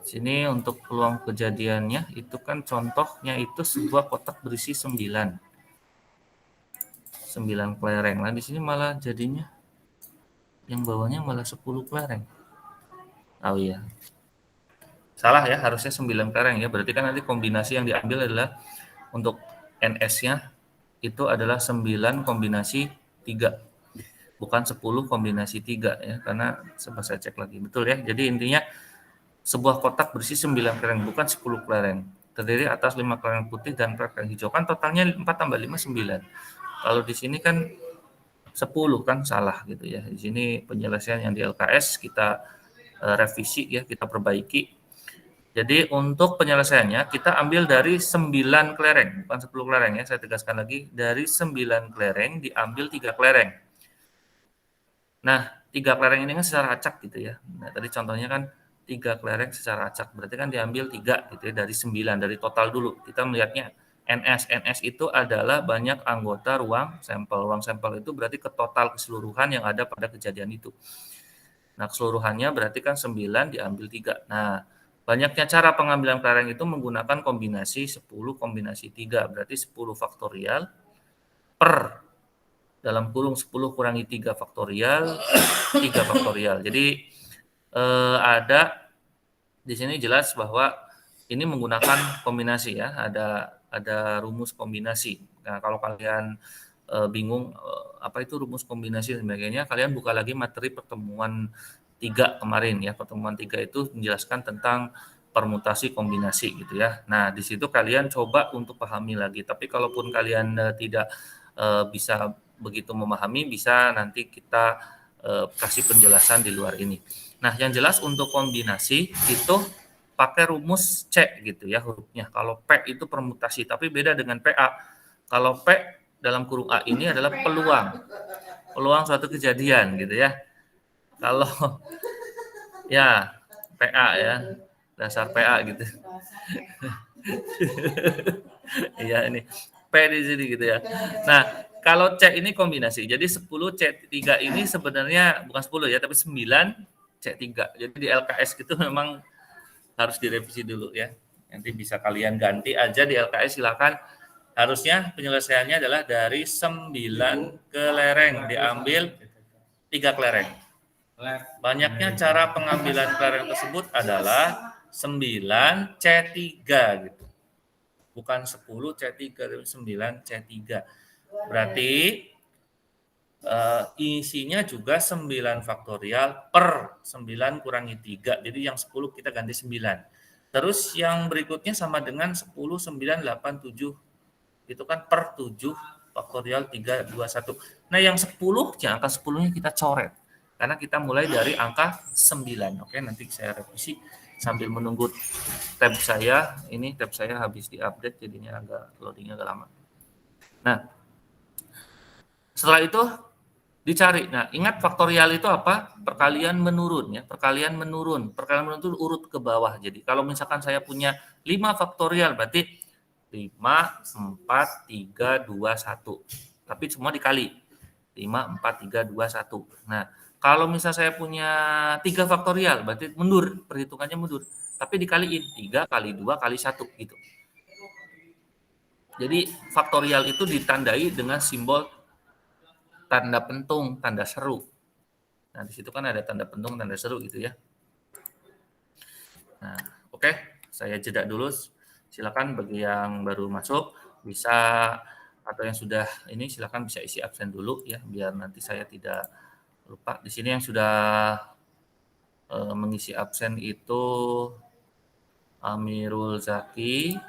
Sini untuk peluang kejadiannya itu kan contohnya itu sebuah kotak berisi 9 kelereng. Nah, di sini malah jadinya yang bawahnya malah 10 kelereng. Oh iya. Salah ya, harusnya 9 kelereng ya. Berarti kan nanti kombinasi yang diambil adalah untuk NS-nya itu adalah 9 kombinasi 3. Bukan 10 kombinasi 3 ya, karena coba saya cek lagi. Betul ya. Jadi intinya sebuah kotak berisi 9 kelereng, bukan 10 kelereng. Terdiri atas 5 kelereng putih dan 4 kelereng hijau. Kan totalnya 4 tambah 5, 9. Kalau di sini kan 10 kan salah gitu ya. Di sini penyelesaian yang di LKS kita revisi ya, kita perbaiki. Jadi untuk penyelesaiannya kita ambil dari 9 kelereng, bukan 10 kelereng ya. Saya tegaskan lagi, dari 9 kelereng diambil 3 kelereng. Nah, 3 kelereng ini kan secara acak gitu ya. Nah, tadi contohnya kan 3 kelereng secara acak, berarti kan diambil 3 gitu ya dari 9, dari total dulu. Kita melihatnya NS. NS itu adalah banyak anggota ruang sampel. Ruang sampel itu berarti ke total keseluruhan yang ada pada kejadian itu. Nah, keseluruhannya berarti kan 9 diambil 3. Nah, banyaknya cara pengambilan kelereng itu menggunakan kombinasi 10 kombinasi 3. Berarti 10 faktorial per dalam kurung 10 kurangi 3 faktorial, 3 faktorial. Jadi ada di sini jelas bahwa ini menggunakan kombinasi ya, ada rumus kombinasi. Nah, kalau kalian bingung apa itu rumus kombinasi dan sebagainya, kalian buka lagi materi pertemuan 3 kemarin ya. Pertemuan 3 itu menjelaskan tentang permutasi kombinasi gitu ya. Nah, di situ kalian coba untuk pahami lagi. Tapi kalaupun kalian tidak bisa begitu memahami, bisa nanti kita kasih penjelasan di luar ini. Nah, yang jelas untuk kombinasi itu pakai rumus C gitu ya hurufnya. Kalau P itu permutasi, tapi beda dengan PA. Kalau P dalam kurung A ini adalah peluang suatu kejadian gitu ya. Kalau ya PA ya, dasar PA gitu. Iya ini P di sini gitu ya. Nah, kalau C ini kombinasi. Jadi 10 C3 ini sebenarnya bukan 10 ya, tapi 9 C3. Jadi di LKS itu memang harus direvisi dulu ya. Nanti bisa kalian ganti aja di LKS, silakan. Harusnya penyelesaiannya adalah dari 9 kelereng diambil 3 kelereng. Banyaknya cara pengambilan kelereng tersebut adalah 9 C3 gitu. Bukan 10 C3 tapi 9 C3. Berarti isinya juga 9 faktorial per 9 kurangi 3. Jadi yang 10 kita ganti 9. Terus yang berikutnya sama dengan 10, 9, 8, 7. Itu kan per 7 faktorial 3, 2, 1. Nah yang 10-nya, angka 10-nya kita coret. Karena kita mulai dari angka 9. Oke, nanti saya revisi sambil menunggu tab saya. Ini tab saya habis diupdate jadinya loadingnya agak lama. Nah, setelah itu dicari. Nah, ingat faktorial itu apa? Perkalian menurun ya. Perkalian menurun. Perkalian menurun itu urut ke bawah. Jadi kalau misalkan saya punya 5 faktorial berarti 5, 4, 3, 2, 1. Tapi semua dikali. 5, 4, 3, 2, 1. Nah, kalau misal saya punya 3 faktorial berarti mundur. Perhitungannya mundur. Tapi dikaliin 3 kali 2 kali 1 gitu. Jadi faktorial itu ditandai dengan simbol tanda pentung, tanda seru. Nah, di situ kan ada tanda pentung, tanda seru gitu ya. Nah, oke, saya jeda dulu. Silakan bagi yang baru masuk bisa atau yang sudah ini silakan bisa isi absen dulu ya biar nanti saya tidak lupa. Di sini yang sudah mengisi absen itu Amirul Zaki,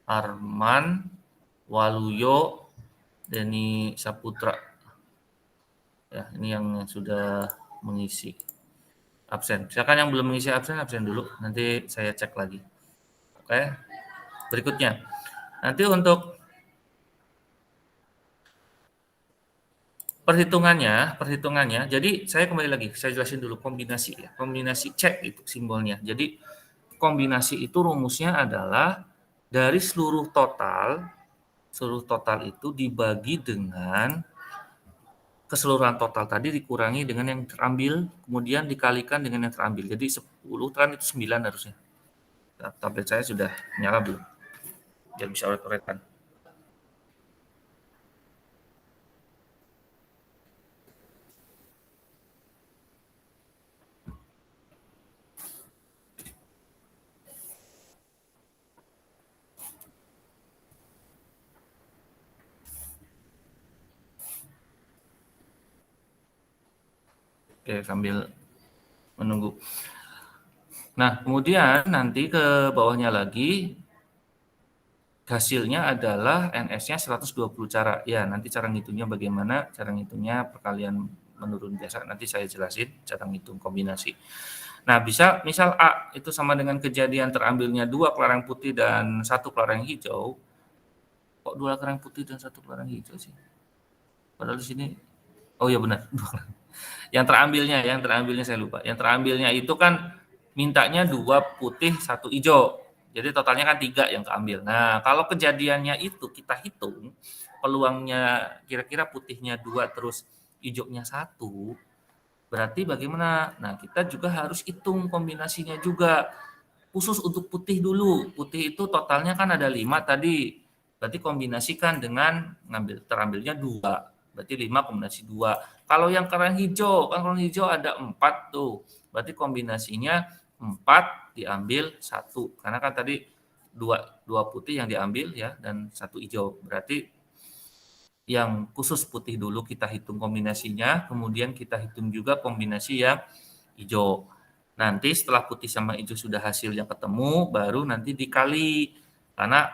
Arman, Waluyo, Denny Saputra. Ya, ini yang sudah mengisi absen. Silakan yang belum mengisi absen dulu. Nanti saya cek lagi. Oke. Berikutnya. Nanti untuk perhitungannya. Jadi saya kembali lagi, saya jelasin dulu kombinasi ya. Kombinasi C itu simbolnya. Jadi kombinasi itu rumusnya adalah dari seluruh total itu dibagi dengan keseluruhan total tadi dikurangi dengan yang terambil, kemudian dikalikan dengan yang terambil. Jadi 10 kan itu 9 harusnya. tablet saya sudah nyala belum? Biar bisa oret-oretan. Oke, sambil menunggu. Nah, kemudian nanti ke bawahnya lagi, hasilnya adalah NS-nya 120 cara. Ya, nanti cara ngitungnya bagaimana, cara ngitungnya perkalian menurun biasa, nanti saya jelasin cara ngitung kombinasi. Nah, bisa misal A itu sama dengan kejadian terambilnya 2 kelereng putih dan 1 kelereng hijau. Kok 2 kelereng putih dan 1 kelereng hijau sih? Padahal di sini, oh ya benar, yang terambilnya saya lupa. Yang terambilnya itu kan mintanya 2 putih, 1 hijau. Jadi totalnya kan 3 yang keambil. Nah, kalau kejadiannya itu kita hitung, peluangnya kira-kira putihnya 2 terus hijaunya 1, berarti bagaimana? Nah, kita juga harus hitung kombinasinya juga. Khusus untuk putih dulu. Putih itu totalnya kan ada 5 tadi. Berarti kombinasikan dengan terambilnya 2. Berarti 5 kombinasi 2. Kalau yang kerang hijau, kan kerang hijau ada 4 tuh. Berarti kombinasinya 4 diambil 1. Karena kan tadi 2 putih yang diambil ya dan 1 hijau. Berarti yang khusus putih dulu kita hitung kombinasinya, kemudian kita hitung juga kombinasi yang hijau. Nanti setelah putih sama hijau sudah hasilnya ketemu, baru nanti dikali. Karena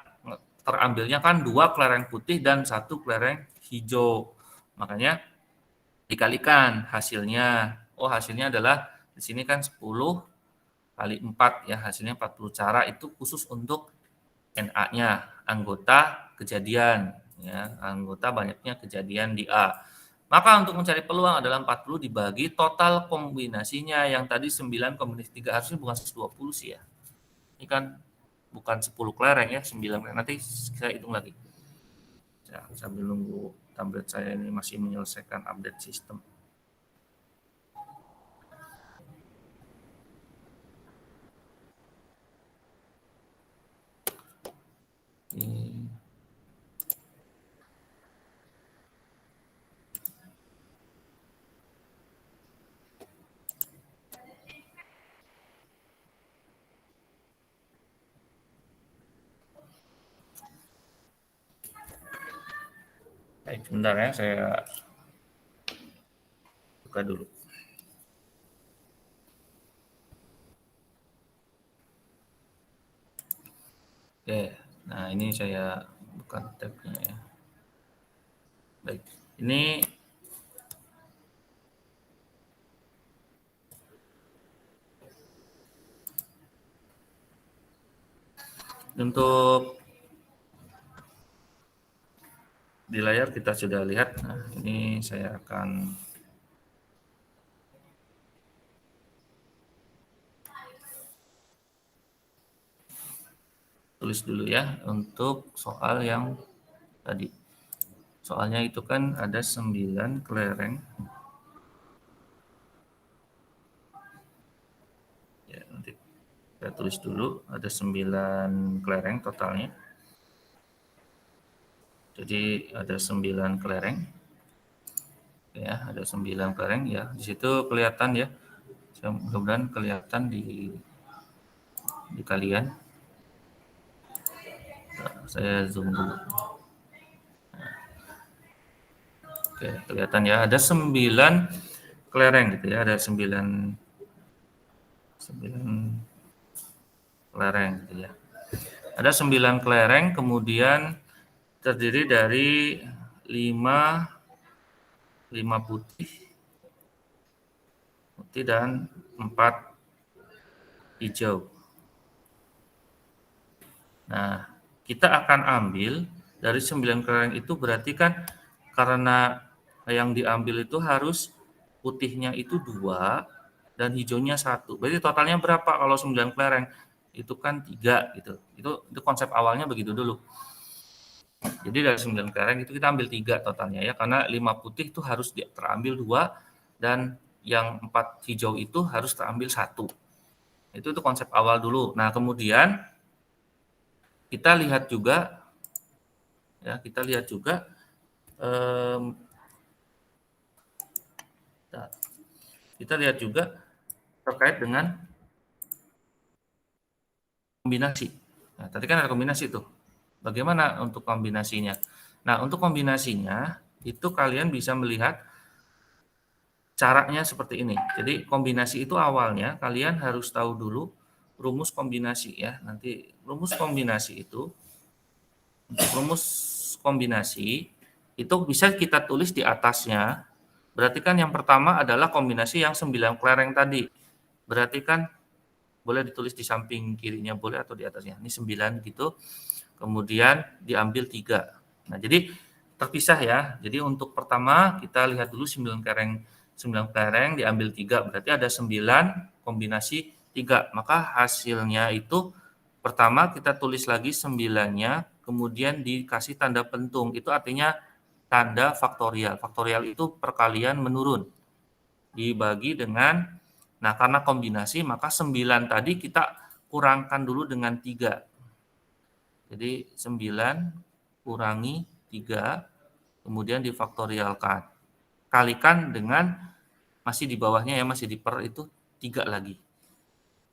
terambilnya kan 2 kelereng putih dan 1 kelereng hijau. Makanya dikalikan hasilnya. Oh, hasilnya adalah di sini kan 10 kali 4 ya, hasilnya 40 cara itu khusus untuk NA-nya, anggota kejadian ya, anggota banyaknya kejadian di A. Maka untuk mencari peluang adalah 40 dibagi total kombinasinya yang tadi 9 kombinasi 3 harusnya bukan 120 sih ya. Ini kan bukan 10 kelereng ya, 9 kelereng. Nanti saya hitung lagi. Ya, sambil nunggu tablet saya ini masih menyelesaikan update sistem. Ini. Baik, sebentar ya, saya buka dulu. Oke, nah ini saya buka tabnya ya. Baik, ini untuk di layar kita sudah lihat. Nah, ini saya akan tulis dulu ya untuk soal yang tadi. Soalnya itu kan ada 9 kelereng. Ya, nanti saya tulis dulu ada 9 kelereng totalnya. Jadi ada 9 kelereng. Ya, ada 9 kelereng ya. Di situ kelihatan ya. Mudah-mudahan kelihatan di kalian. Nah, saya zoom dulu. Oke, kelihatan ya, ada 9 kelereng gitu ya, ada 9 kelereng gitu ya. Ada 9 kelereng, kemudian terdiri dari 5 putih dan 4 hijau. Nah, kita akan ambil dari 9 kelereng itu berarti kan karena yang diambil itu harus putihnya itu 2 dan hijaunya 1. Berarti totalnya berapa kalau 9 kelereng? Itu kan 3 gitu. Itu konsep awalnya begitu dulu. Jadi dari 9 kelereng itu kita ambil 3 totalnya ya, karena 5 putih itu harus terambil 2 dan yang 4 hijau itu harus terambil 1. Itu konsep awal dulu. Nah, kemudian kita lihat juga ya, kita lihat juga terkait dengan kombinasi. Nah, tadi kan ada kombinasi tuh. Bagaimana untuk kombinasinya? Nah, untuk kombinasinya itu kalian bisa melihat caranya seperti ini. Jadi kombinasi itu awalnya kalian harus tahu dulu rumus kombinasi ya. Nanti rumus kombinasi itu bisa kita tulis di atasnya. Berarti kan yang pertama adalah kombinasi yang 9 kelereng tadi. Berarti kan boleh ditulis di samping kirinya boleh atau di atasnya. Ini 9 gitu. Kemudian diambil 3. Nah, jadi terpisah ya. Jadi untuk pertama kita lihat dulu 9 kelereng diambil 3, berarti ada 9 kombinasi 3. Maka hasilnya itu pertama kita tulis lagi 9-nya, kemudian dikasih tanda pentung. Itu artinya tanda faktorial. Faktorial itu perkalian menurun. Dibagi dengan, nah karena kombinasi maka 9 tadi kita kurangkan dulu dengan 3. Jadi 9 kurangi 3, kemudian difaktorialkan. Kalikan dengan, masih di bawahnya ya, masih di per itu 3 lagi.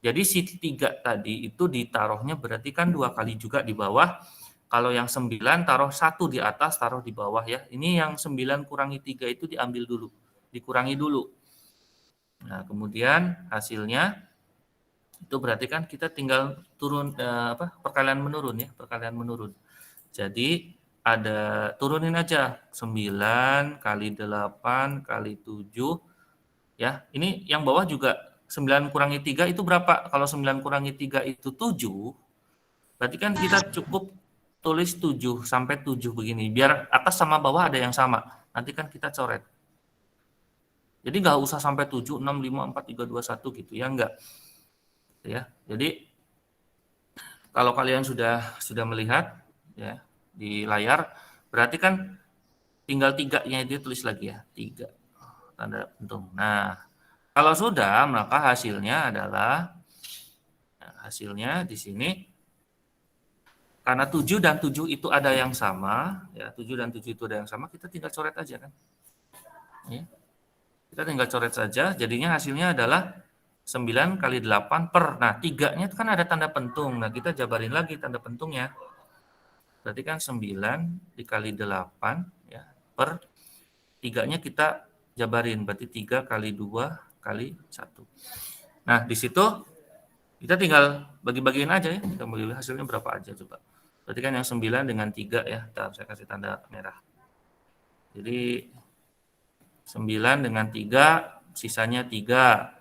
Jadi si 3 tadi itu ditaruhnya berarti kan 2 kali juga di bawah. Kalau yang 9 taruh 1 di atas, taruh di bawah ya. Ini yang 9 kurangi 3 itu diambil dulu, dikurangi dulu. Nah, kemudian hasilnya itu berarti kan kita tinggal turun perkalian menurun ya, perkalian menurun. Jadi ada turunin aja 9 kali 8 kali 7 ya. Ini yang bawah juga 9 kurangi 3 itu berapa? Kalau 9 kurangi 3 itu 7, berarti kan kita cukup tulis 7 sampai 7 begini. Biar atas sama bawah ada yang sama. Nanti kan kita coret. Jadi nggak usah sampai 7, 6, 5, 4, 3, 2, 1 gitu ya, enggak. Ya. Jadi kalau kalian sudah melihat ya di layar, berarti kan tinggal 3-nya itu tulis lagi ya, 3 tanda pentung. Nah, kalau sudah maka hasilnya adalah hasilnya di sini karena 7 dan 7 itu ada yang sama ya, 7 dan 7 itu ada yang sama, kita tinggal coret aja kan. Ya. Kita tinggal coret saja, jadinya hasilnya adalah 9 kali 8 per, nah 3-nya kan ada tanda pentung, nah kita jabarin lagi tanda pentungnya. Berarti kan 9 dikali 8 ya, per 3-nya kita jabarin, berarti 3 kali 2 kali 1. Nah, di situ kita tinggal bagi-bagiin aja ya, kita bagi hasilnya berapa aja coba. Berarti kan yang 9 dengan 3 ya, saya kasih tanda merah. Jadi 9 dengan 3, sisanya 3.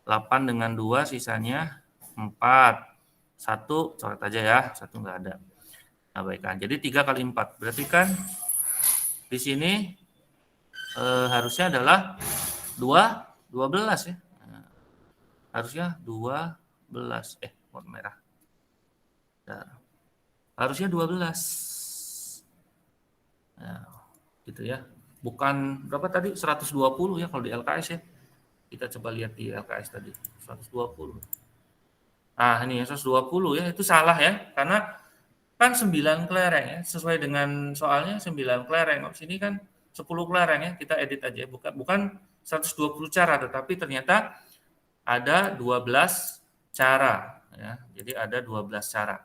8 dengan 2, sisanya 4. 1, coret aja ya, 1 nggak ada. Nah, baikkan. Jadi 3 kali 4. Berarti kan di sini harusnya adalah 12 ya. Nah, harusnya 12. Warna merah. Nah, harusnya 12. Nah, gitu ya. Bukan berapa tadi? 120 ya kalau di LKS ya. Kita coba lihat di LKS tadi. 120. Nah, ini 120 ya. Itu salah ya. Karena kan 9 kelereng ya. Sesuai dengan soalnya 9 kelereng. Sini kan 10 kelereng ya. Kita edit aja. Bukan 120 cara. Tetapi ternyata ada 12 cara. Ya. Jadi ada 12 cara.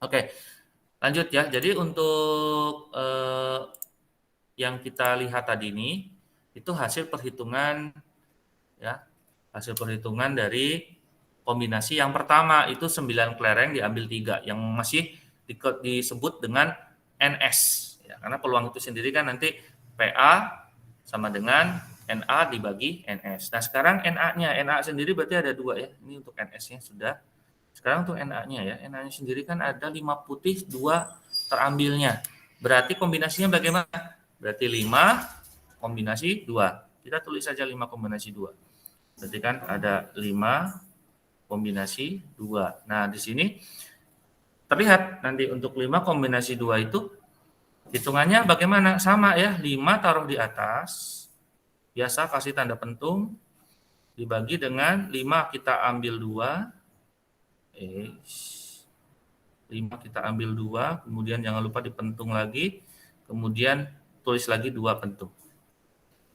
Oke. Lanjut ya. Jadi untuk yang kita lihat tadi ini itu hasil perhitungan ya, hasil perhitungan dari kombinasi yang pertama itu 9 kelereng diambil 3 yang masih disebut dengan NS ya, karena peluang itu sendiri kan nanti PA sama dengan NA dibagi NS. Nah, sekarang NA sendiri berarti ada 2 ya. Ini untuk NS-nya sudah. Sekarang untuk NA-nya ya. NA-nya sendiri kan ada 5 putih, 2 terambilnya. Berarti kombinasinya bagaimana? Berarti 5 kombinasi 2. Kita tulis saja 5 kombinasi 2. Berarti kan ada 5 kombinasi 2. Nah, di sini terlihat nanti untuk 5 kombinasi 2 itu hitungannya bagaimana? Sama ya, 5 taruh di atas. Biasa kasih tanda pentung. dibagi dengan 5 kita ambil 2. 5 kita ambil 2, kemudian jangan lupa dipentung lagi, kemudian tulis lagi 2 pentung.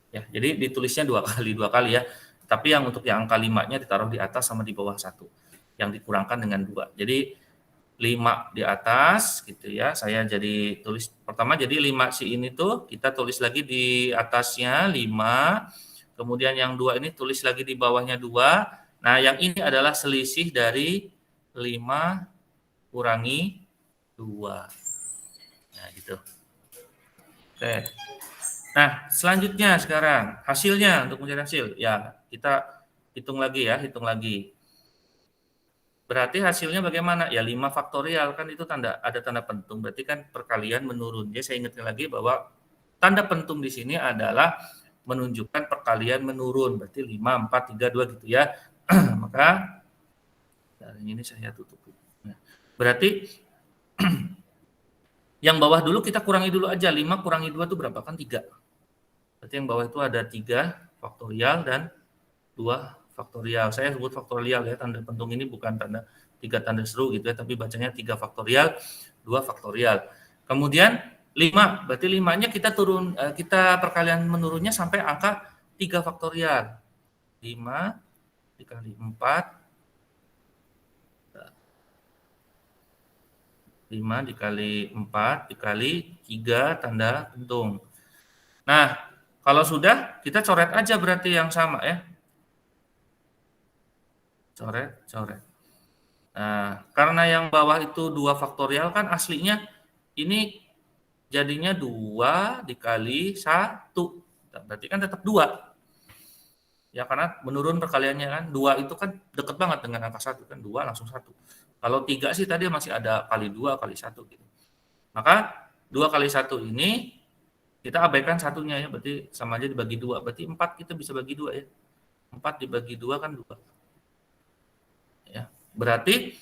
Ya, jadi ditulisnya 2 kali ya. Tapi yang untuk yang angka 5-nya ditaruh di atas sama di bawah 1. Yang dikurangkan dengan 2. Jadi 5 di atas gitu ya. Saya jadi tulis pertama, jadi 5 si ini tuh kita tulis lagi di atasnya 5. Kemudian yang 2 ini tulis lagi di bawahnya 2. Nah, yang ini adalah selisih dari 5 kurangi 2. Nah, gitu. Oke. Nah, selanjutnya sekarang hasilnya, untuk mencari hasil. Ya, kita hitung lagi ya, hitung lagi. Berarti hasilnya bagaimana? Ya 5 faktorial, kan itu ada tanda pentung, berarti kan perkalian menurun. Jadi saya ingatkan lagi bahwa tanda pentung di sini adalah menunjukkan perkalian menurun, berarti 5, 4, 3, 2 gitu ya. Maka ini saya tutup. Nah, berarti yang bawah dulu kita kurangi dulu aja, 5 kurangi 2 itu berapa? Kan 3. Berarti yang bawah itu ada 3 faktorial dan 2 faktorial. Saya sebut faktorial ya, tanda pentung ini bukan tanda 3 tanda seru gitu ya, tapi bacanya 3 faktorial, 2 faktorial. Kemudian 5, berarti 5-nya kita perkalian menurunnya sampai angka 3 faktorial. 5 dikali 4, 5 dikali 4 dikali 3 tanda pentung. Nah, kalau sudah, kita coret aja berarti yang sama ya. Coret. Nah, karena yang bawah itu 2 faktorial kan aslinya ini jadinya 2 dikali 1. Berarti kan tetap 2. Ya, karena menurun perkaliannya kan. 2 itu kan deket banget dengan angka 1 kan. 2 langsung 1. Kalau 3 sih tadi masih ada kali 2, kali 1 gitu. Maka 2 kali 1 ini kita abaikan satunya ya, berarti sama aja dibagi 2. Berarti 4 kita bisa bagi 2 ya. 4 dibagi 2 kan 2. Ya. Berarti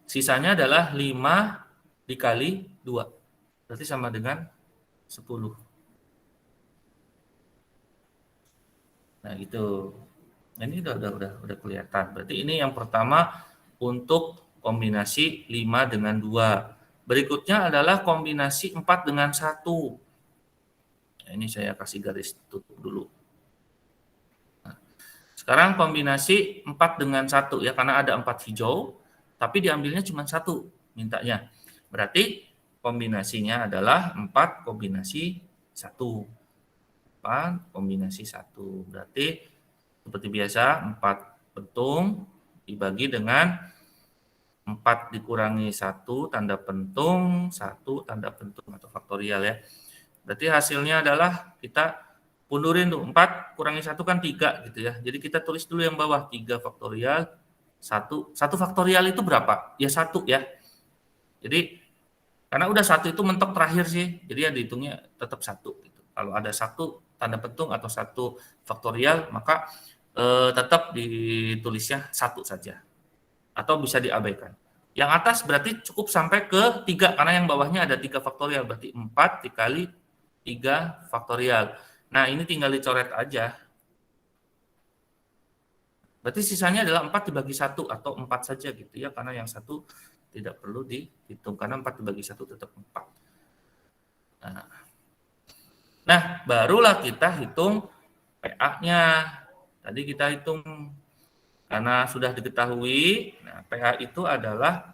sisanya adalah 5 dikali 2. Berarti sama dengan 10. Nah, gitu. Nah, ini udah kelihatan. Berarti ini yang pertama untuk kombinasi 5 dengan 2. Berikutnya adalah kombinasi 4 dengan 1. Nah, ini saya kasih garis tutup dulu. Nah, sekarang kombinasi 4 dengan 1 ya, karena ada 4 hijau, tapi diambilnya cuma 1 mintanya. Berarti kombinasinya adalah 4 kombinasi 1. 4 kombinasi 1. Berarti seperti biasa 4 pentung dibagi dengan 4 dikurangi 1 tanda pentung, 1 tanda pentung atau faktorial ya. Berarti hasilnya adalah kita pundurin tuh, 4 kurangi 1 kan 3 gitu ya. Jadi kita tulis dulu yang bawah, 3 faktorial, 1 faktorial itu berapa? Ya 1 ya. Jadi karena udah 1 itu mentok terakhir sih, jadi ya dihitungnya tetap 1 gitu. Kalau ada 1 tanda pentung atau 1 faktorial, maka tetap ditulisnya 1 saja. Atau bisa diabaikan. Yang atas berarti cukup sampai ke 3, karena yang bawahnya ada 3 faktorial, berarti 4 dikali 3 faktorial. Nah, ini tinggal dicoret aja. Berarti sisanya adalah 4 dibagi 1 atau 4 saja gitu ya, karena yang 1 tidak perlu dihitung, karena 4 dibagi 1 tetap 4. Nah, barulah kita hitung PA-nya. Tadi kita hitung karena sudah diketahui, nah PA itu adalah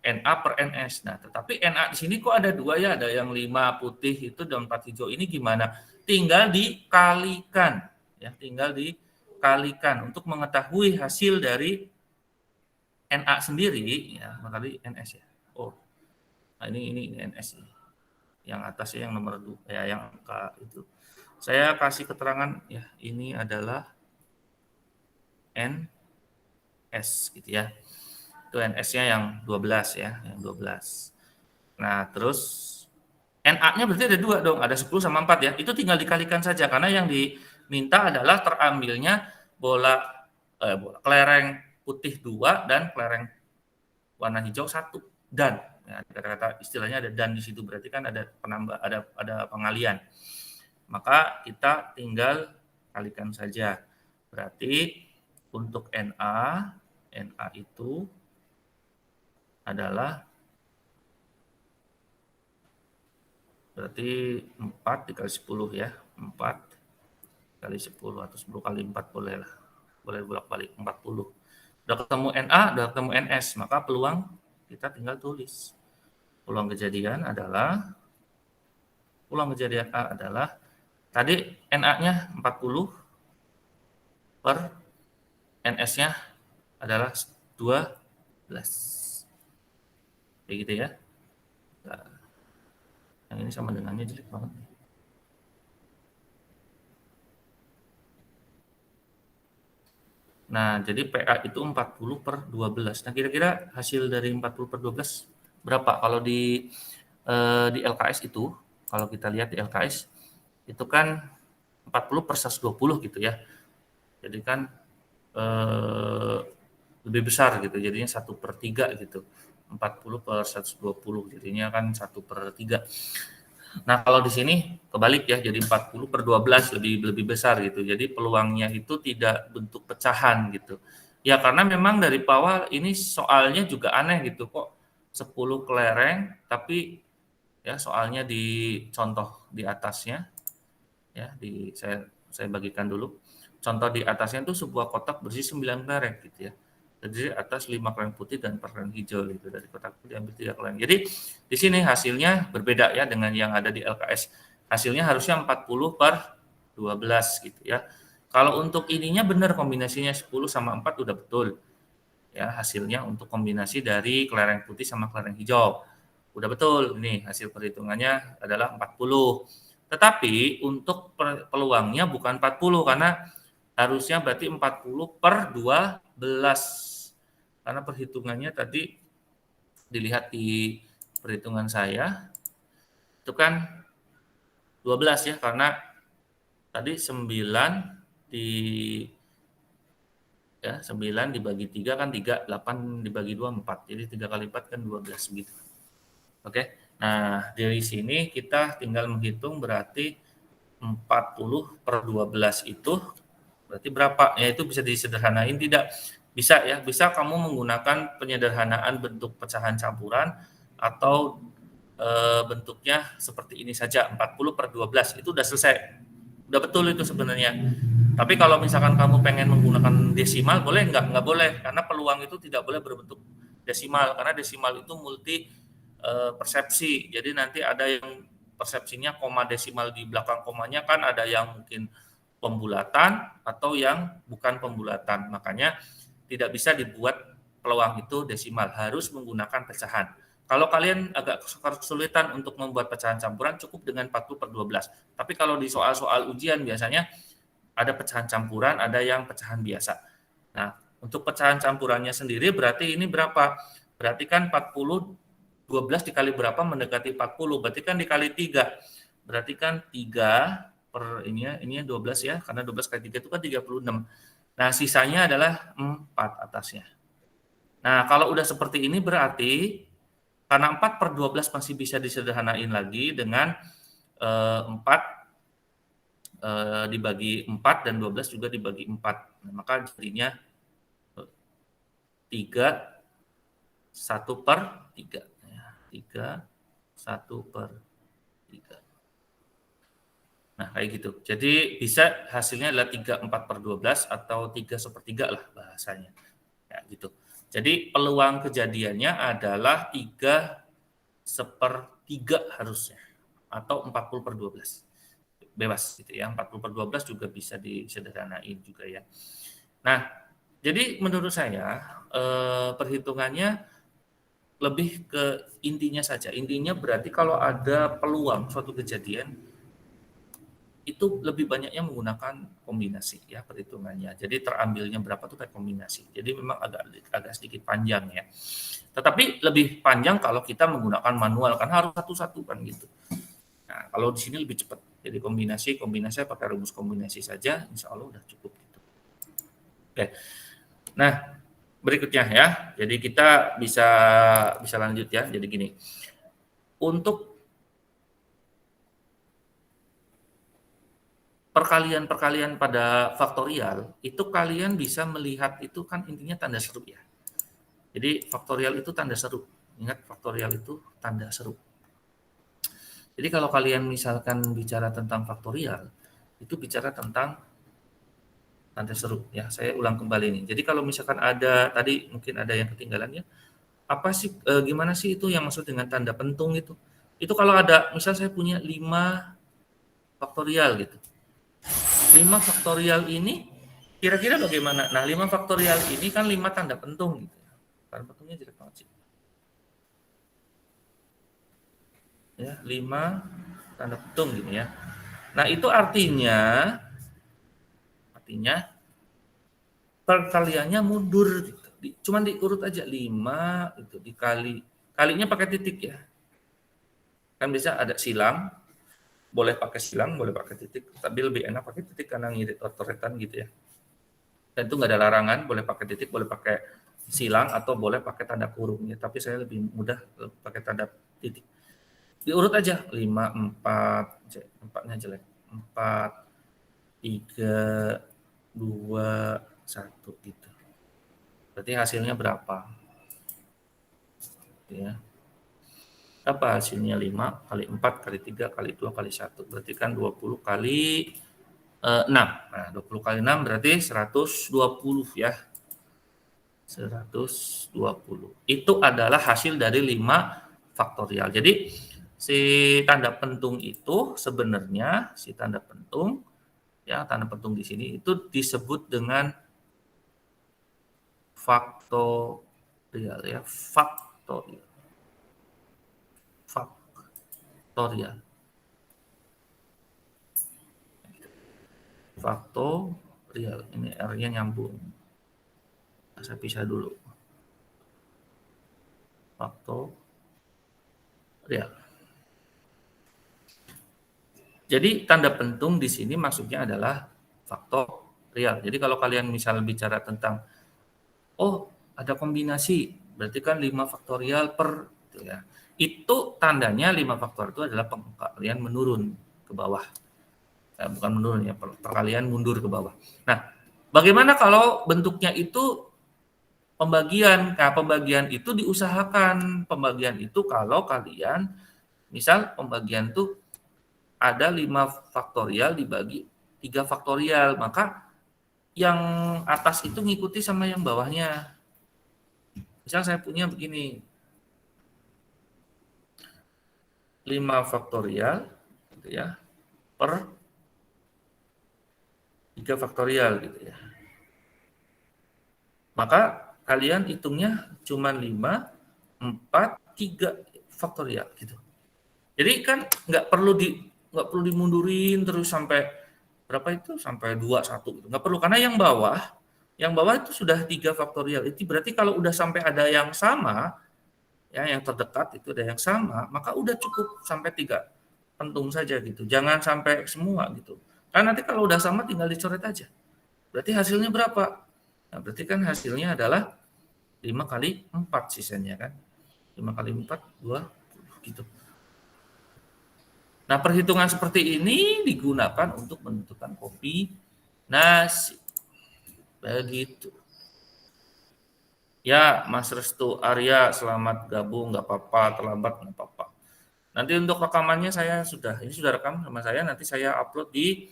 NA per NS. Nah, tetapi NA di sini kok ada 2 ya, ada yang 5 putih itu dan 4 hijau. Ini gimana? Tinggal dikalikan ya, tinggal dikalikan untuk mengetahui hasil dari NA sendiri ya, kali NS ya. Oh. Nah, ini NS ini. Yang atasnya yang nomor 2 ya, yang angka itu. Saya kasih keterangan ya, ini adalah NS gitu ya. Itu NS-nya yang 12 ya, yang 12. Nah, terus NA-nya berarti ada 2 dong, ada 10 sama 4 ya. Itu tinggal dikalikan saja karena yang diminta adalah terambilnya bola kelereng putih 2 dan kelereng warna hijau 1 dan ya, kata-kata istilahnya ada dan di situ, berarti kan ada penambah, ada pengalian. Maka kita tinggal kalikan saja. Berarti untuk NA itu adalah berarti 4 dikali 10 ya. 4 kali 10 atau 10 kali 4 boleh lah. Boleh bolak-balik 40. Udah ketemu NA, udah ketemu NS, maka peluang kita tinggal tulis. Peluang kejadian A adalah tadi NA-nya 40 per NS-nya adalah 12. Kayak gitu ya. Nah, yang ini sama dengannya jelek banget. Nah, jadi PA itu 40 per 12. Nah, kira-kira hasil dari 40 per 12 berapa? Kalau di LKS itu, kalau kita lihat di LKS, itu kan 40 per 120 gitu ya. Jadi kan lebih besar gitu, jadinya 1/3 gitu. 40 per 120, jadinya kan 1/3. Nah, kalau di sini kebalik ya, jadi 40 per 12 lebih besar gitu. Jadi peluangnya itu tidak bentuk pecahan gitu. Ya karena memang dari bawah ini soalnya juga aneh gitu kok 10 kelereng tapi ya soalnya di contoh di atasnya ya saya bagikan dulu. Contoh di atasnya itu sebuah kotak berisi 9 kelereng gitu ya. Jadi atas 5 kelereng putih dan 4 kelereng hijau gitu. Dari kotak itu diambil 3 kelereng. Jadi di sini hasilnya berbeda ya dengan yang ada di LKS. Hasilnya harusnya 40 per 12 gitu ya. Kalau untuk ininya benar kombinasinya 10 sama 4 udah betul. Ya, hasilnya untuk kombinasi dari kelereng putih sama kelereng hijau. Udah betul, nih hasil perhitungannya adalah 40. Tetapi untuk peluangnya bukan 40 karena harusnya berarti 40 per 12. Karena perhitungannya tadi dilihat di perhitungan saya itu kan 12 ya karena tadi 9 di ya 9 dibagi 3 kan 3, 8 dibagi 2 4. Jadi 3 kali 4 kan 12 gitu. Oke. Nah, dari sini kita tinggal menghitung berarti 40 per 12 itu berarti berapa? Ya itu bisa disederhanain tidak? Bisa ya, bisa kamu menggunakan penyederhanaan bentuk pecahan campuran atau bentuknya seperti ini saja 40 per 12 itu udah selesai. Udah betul itu sebenarnya. Tapi kalau misalkan kamu pengen menggunakan desimal boleh nggak? Nggak boleh karena peluang itu tidak boleh berbentuk desimal karena desimal itu multi persepsi. Jadi nanti ada yang persepsinya koma desimal di belakang komanya kan ada yang mungkin pembulatan atau yang bukan pembulatan. Makanya tidak bisa dibuat peluang itu desimal, harus menggunakan pecahan. Kalau kalian agak kesulitan untuk membuat pecahan campuran cukup dengan 40 per 12. Tapi kalau di soal-soal ujian biasanya ada pecahan campuran, ada yang pecahan biasa. Nah, untuk pecahan campurannya sendiri berarti ini berapa? Berarti kan 40 12 dikali berapa mendekati 40, berarti kan dikali 3. Berarti kan 3 per ini 12 ya, karena 12 kali 3 itu kan 36. Nah, sisanya adalah 4 atasnya. Nah, kalau udah seperti ini berarti karena 4 per 12 masih bisa disederhanain lagi dengan 4 dibagi 4 dan 12 juga dibagi 4. Nah, maka jadinya 3 1 per 3. 3 1 per 3. Nah, kayak gitu. Jadi bisa hasilnya adalah 3 4 per 12 atau 3/3 lah bahasanya. Ya, gitu. Jadi peluang kejadiannya adalah 3/3 harusnya atau 40 per 12. Bebas gitu ya. 40 per 12 juga bisa disederhanain juga ya. Nah, jadi menurut saya perhitungannya lebih ke intinya saja. Intinya berarti kalau ada peluang suatu kejadian itu lebih banyaknya menggunakan kombinasi ya perhitungannya. Jadi terambilnya berapa tuh kayak kombinasi. Jadi memang agak sedikit panjang ya. Tetapi lebih panjang kalau kita menggunakan manual kan harus satu-satu kan gitu. Nah, kalau di sini lebih cepat. Jadi kombinasi pakai rumus kombinasi saja, insya Allah udah cukup gitu. Oke. Nah, berikutnya ya. Jadi kita bisa lanjut ya. Jadi gini. Untuk perkalian-perkalian pada faktorial, itu kalian bisa melihat itu kan intinya tanda seru ya. Jadi faktorial itu tanda seru. Ingat faktorial itu tanda seru. Jadi kalau kalian misalkan bicara tentang faktorial, itu bicara tentang tanda seru ya. Saya ulang kembali nih. Jadi kalau misalkan ada tadi mungkin ada yang ketinggalan ya, apa sih gimana sih itu yang maksud dengan tanda pentung itu? Itu kalau ada misal saya punya 5 faktorial gitu. 5 faktorial ini kira-kira bagaimana? Nah, 5 faktorial ini kan 5 tanda pentung gitu ya. Tanda pentungnya jelek banget sih. Ya, 5 tanda pentung gitu ya. Nah, itu artinya perkaliannya mundur gitu. Cuman diurut aja 5 itu dikali kalinya pakai titik ya. Kan bisa ada silang, boleh pakai silang, boleh pakai titik, tapi lebih enak pakai titik karena ngirit otoretan gitu ya. Dan itu nggak ada larangan, boleh pakai titik, boleh pakai silang, atau boleh pakai tanda kurung ya. Tapi saya lebih mudah pakai tanda titik. Diurut aja 5, 4, 4-nya jelek. 4, 3, 2, 1 gitu. Berarti hasilnya berapa? Ya. Apa hasilnya? 5 kali 4 kali 3 kali 2 kali 1. Berarti kan 20 kali 6. Nah, 20 kali 6 berarti 120 ya. 120. Itu adalah hasil dari 5 faktorial. Jadi si tanda pentung itu sebenarnya tanda pentung di sini itu disebut dengan faktorial ya, faktorial. Faktorial. Ini R-nya nyambung. Saya pisah dulu. Faktorial. Jadi tanda pentung di sini maksudnya adalah faktorial. Jadi kalau kalian misal bicara tentang ada kombinasi, berarti kan 5 faktorial per gitu ya. Itu tandanya 5 faktorial itu adalah perkalian menurun ke bawah. Bukan menurun ya, perkalian mundur ke bawah. Nah, bagaimana kalau bentuknya itu pembagian? Nah, pembagian itu diusahakan. Pembagian itu kalau kalian misal pembagian itu ada 5 faktorial dibagi 3 faktorial, maka yang atas itu ngikuti sama yang bawahnya. Misal saya punya begini, 5 faktorial gitu ya, per 3 faktorial gitu ya. Maka kalian hitungnya cuma 5, 4, 3 faktorial gitu. Jadi kan nggak perlu dimundurin terus sampai berapa itu? Sampai 2, 1 gitu. Nggak perlu, karena yang bawah itu sudah 3 faktorial. Itu berarti kalau udah sampai ada yang sama, ya yang terdekat itu ada yang sama, maka udah cukup sampai 3 pentung saja gitu. Jangan sampai semua gitu. Karena nanti kalau udah sama tinggal dicoret aja. Berarti hasilnya berapa? Nah, berarti kan hasilnya adalah 5 kali 4 sisanya kan. 5 kali 4, 20 gitu. Nah, perhitungan seperti ini digunakan untuk menentukan kombinasi. Begitu. Ya, Mas Restu Arya, selamat gabung, nggak apa-apa, terlambat nggak apa-apa. Nanti untuk rekamannya ini sudah rekam sama saya, nanti saya upload di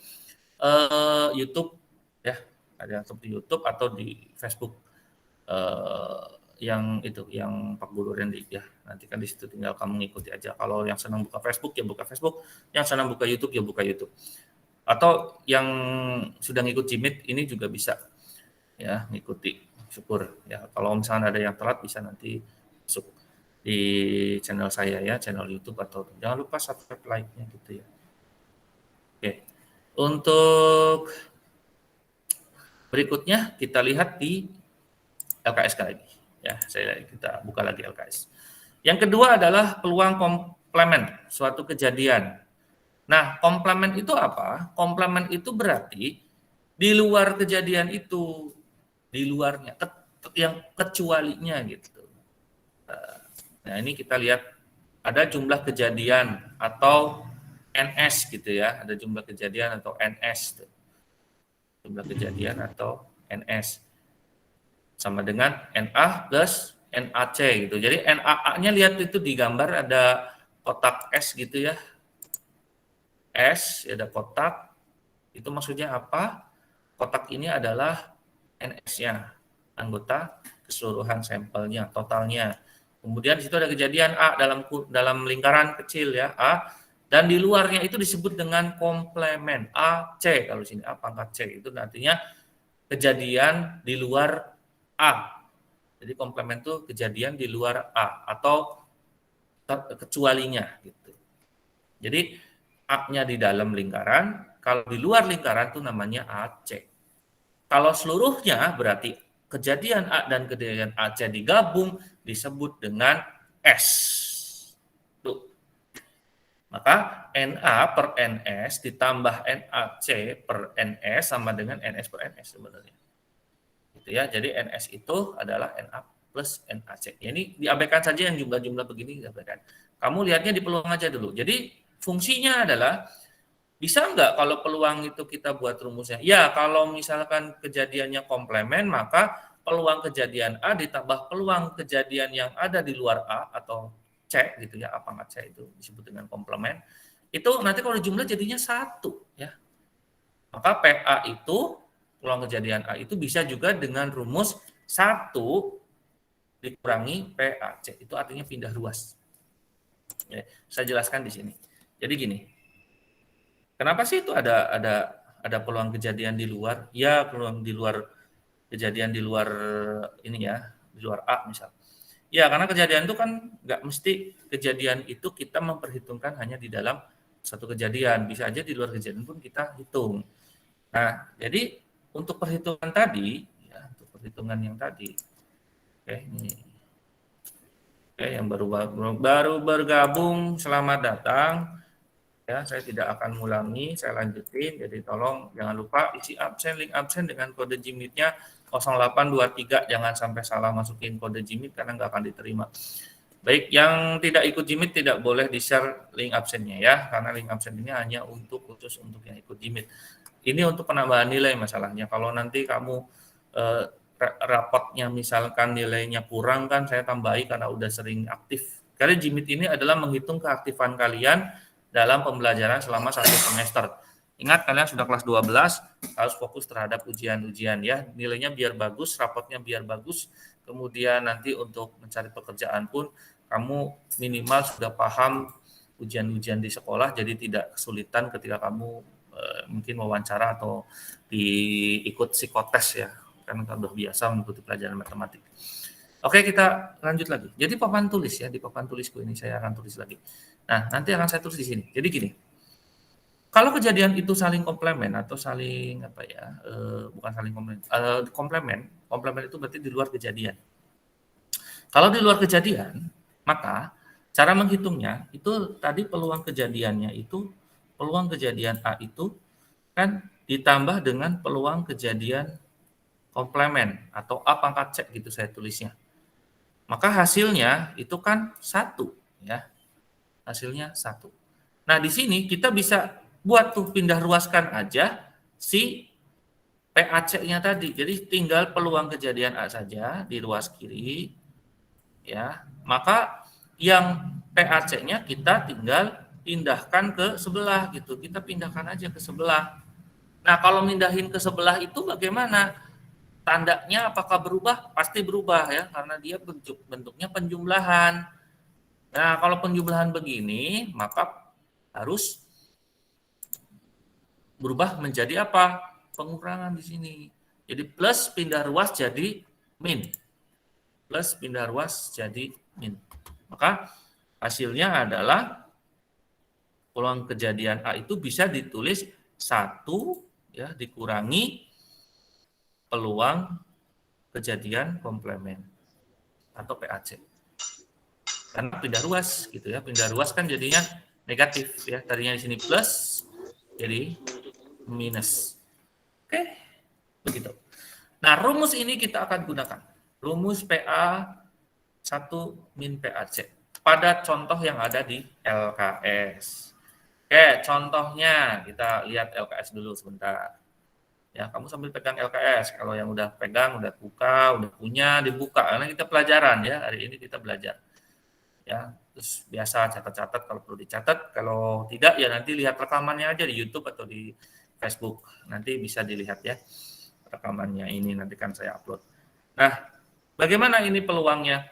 YouTube ya, ada di YouTube atau di Facebook yang Pak Guru Randy ya. Nanti kan di situ tinggal kamu ngikuti aja. Kalau yang senang buka Facebook ya buka Facebook, yang senang buka YouTube ya buka YouTube. Atau yang sudah ngikut Jimit ini juga bisa ya ngikuti. Syukur ya. Kalau misalnya ada yang telat bisa nanti masuk di channel saya ya, channel YouTube, atau jangan lupa subscribe, like-nya gitu ya. Oke. Untuk berikutnya kita lihat di LKS kali ini. Ya, kita buka lagi LKS. Yang kedua adalah peluang komplement suatu kejadian. Nah, komplement itu apa? Komplement itu berarti di luar kejadian itu, di luarnya, yang kecualinya gitu. Nah, ini kita lihat ada jumlah kejadian atau NS gitu ya, ada jumlah kejadian atau NS. Jumlah kejadian atau NS. Sama dengan NA plus NAC gitu. Jadi NAA-nya lihat itu di gambar ada kotak S gitu ya. S, ada kotak. Itu maksudnya apa? Kotak ini adalah NS-nya, anggota keseluruhan sampelnya, totalnya. Kemudian di situ ada kejadian A dalam lingkaran kecil ya, A, dan di luarnya itu disebut dengan komplemen AC. Kalau sini A pangkat C itu artinya kejadian di luar A. Jadi komplemen itu kejadian di luar A atau kecualinya gitu. Jadi A-nya di dalam lingkaran, kalau di luar lingkaran itu namanya AC. Kalau seluruhnya berarti kejadian A dan kejadian AC digabung disebut dengan S. Tuh. Maka NA per NS ditambah NAC per NS sama dengan NS per NS sebenarnya. Gitu ya. Jadi NS itu adalah NA plus NAC. Ya, ini diabaikan saja yang jumlah-jumlah begini diabaikan. Kamu lihatnya di peluang aja dulu. Jadi fungsinya adalah bisa nggak kalau peluang itu kita buat rumusnya? Ya, kalau misalkan kejadiannya komplemen, maka peluang kejadian A ditambah peluang kejadian yang ada di luar A atau C gitu ya, A pangkat C itu disebut dengan komplemen. Itu nanti kalau jumlah jadinya 1 ya. Maka PA itu, peluang kejadian A itu bisa juga dengan rumus 1 dikurangi PAC. Itu artinya pindah ruas. Ya, saya jelaskan di sini. Jadi gini, kenapa sih itu ada peluang kejadian di luar? Ya, peluang di luar kejadian di luar ini ya, di luar A misal. Ya, karena kejadian itu kan nggak mesti kejadian itu kita memperhitungkan hanya di dalam satu kejadian. Bisa aja di luar kejadian pun kita hitung. Nah, jadi untuk perhitungan tadi, ya, untuk perhitungan yang tadi, oke, ini, oke, yang baru bergabung, selamat datang. Ya, saya tidak akan mengulangi, saya lanjutin. Jadi tolong jangan lupa isi absen, link absen dengan kode Jimit-nya 0823. Jangan sampai salah masukin kode Jimit karena nggak akan diterima. Baik, yang tidak ikut Jimit tidak boleh di-share link absennya ya, karena link absen ini hanya untuk khusus untuk yang ikut Jimit. Ini untuk penambahan nilai masalahnya. Kalau nanti kamu rapotnya misalkan nilainya kurang kan saya tambahi karena udah sering aktif. Karena Jimit ini adalah menghitung keaktifan kalian dalam pembelajaran selama 1 semester. Ingat kalian sudah kelas 12, harus fokus terhadap ujian-ujian ya. Nilainya biar bagus, rapotnya biar bagus. Kemudian nanti untuk mencari pekerjaan pun kamu minimal sudah paham ujian-ujian di sekolah, jadi tidak kesulitan ketika kamu mungkin wawancara atau diikut psikotes ya. Karena sudah biasa mengikuti pelajaran matematik. Oke, kita lanjut lagi. Jadi papan tulis ya, di papan tulisku ini saya akan tulis lagi. Nah, nanti akan saya tulis di sini. Jadi gini, kalau kejadian itu saling komplemen atau saling apa ya, bukan saling komplemen, komplemen itu berarti di luar kejadian. Kalau di luar kejadian, maka cara menghitungnya itu tadi peluang kejadiannya itu, peluang kejadian A itu kan ditambah dengan peluang kejadian komplemen atau A pangkat C gitu saya tulisnya. Maka hasilnya itu kan 1 ya. Hasilnya 1. Nah, di sini kita bisa buat tuh pindah ruaskan aja si PAC-nya tadi. Jadi tinggal peluang kejadian A saja di ruas kiri ya. Maka yang PAC-nya kita tinggal pindahkan ke sebelah gitu. Kita pindahkan aja ke sebelah. Nah, kalau mindahin ke sebelah itu bagaimana? Tandanya apakah berubah? Pasti berubah ya, karena dia bentuknya penjumlahan. Nah, kalau penjumlahan begini, maka harus berubah menjadi apa? Pengurangan di sini. Jadi plus pindah ruas jadi min. Plus pindah ruas jadi min. Maka hasilnya adalah peluang kejadian A itu bisa ditulis 1 ya dikurangi peluang kejadian komplemen atau PAC. Karena pindah ruas gitu ya. Pindah ruas kan jadinya negatif ya. Tadinya di sini plus jadi minus. Oke, begitu. Nah, rumus ini kita akan gunakan. Rumus PA 1 min PAC pada contoh yang ada di LKS. Oke, contohnya kita lihat LKS dulu sebentar. Ya, kamu sambil pegang LKS. Kalau yang udah pegang, udah buka, udah punya, dibuka. Karena kita pelajaran ya, hari ini kita belajar. Ya, terus biasa catat-catat kalau perlu dicatat. Kalau tidak ya nanti lihat rekamannya aja di YouTube atau di Facebook. Nanti bisa dilihat ya rekamannya ini nanti kan saya upload. Nah, bagaimana ini peluangnya?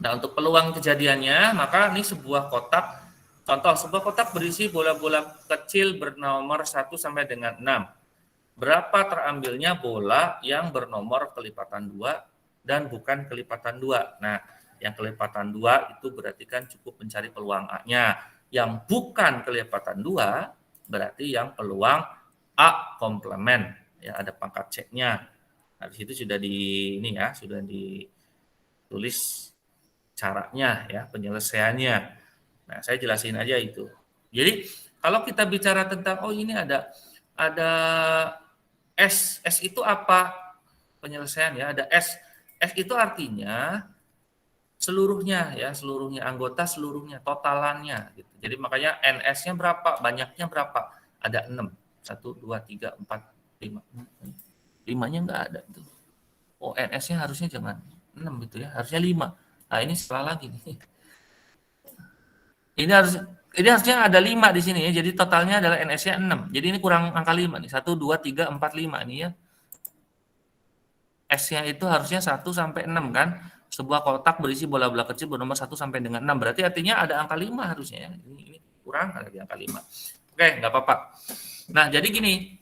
Nah, untuk peluang kejadiannya, maka ini sebuah kotak. Contoh, sebuah kotak berisi bola-bola kecil bernomor 1 sampai dengan 6. Berapa terambilnya bola yang bernomor kelipatan 2 dan bukan kelipatan 2. Nah, yang kelipatan 2 itu berarti kan cukup mencari peluang A-nya. Yang bukan kelipatan 2 berarti yang peluang A komplement. Ya, ada pangkat C-nya. Nah, di situ sudah sudah ditulis caranya ya, penyelesaiannya. Nah, saya jelasin aja itu. Jadi, kalau kita bicara tentang ini ada S itu apa? Penyelesaian ya, ada S. S itu artinya seluruhnya ya, seluruhnya anggota, seluruhnya, totalannya gitu. Jadi makanya NS-nya berapa? Banyaknya berapa? Ada 6. 1 2 3 4 5. 5-nya enggak ada tuh. Oh, NS-nya harusnya jangan 6 gitu ya, harusnya 5. Nah, ini salah lagi nih. Ini harusnya ada 5 di sini ya. Jadi totalnya adalah NS-nya 6. Jadi ini kurang angka 5 nih. 1 2 3 4 5 ini ya. S-nya itu harusnya 1 sampai 6 kan. Sebuah kotak berisi bola-bola kecil bernomor 1 sampai dengan 6. Berarti artinya ada angka 5 harusnya ya. Ini kurang ada di angka 5. Oke, nggak apa-apa. Nah, jadi gini.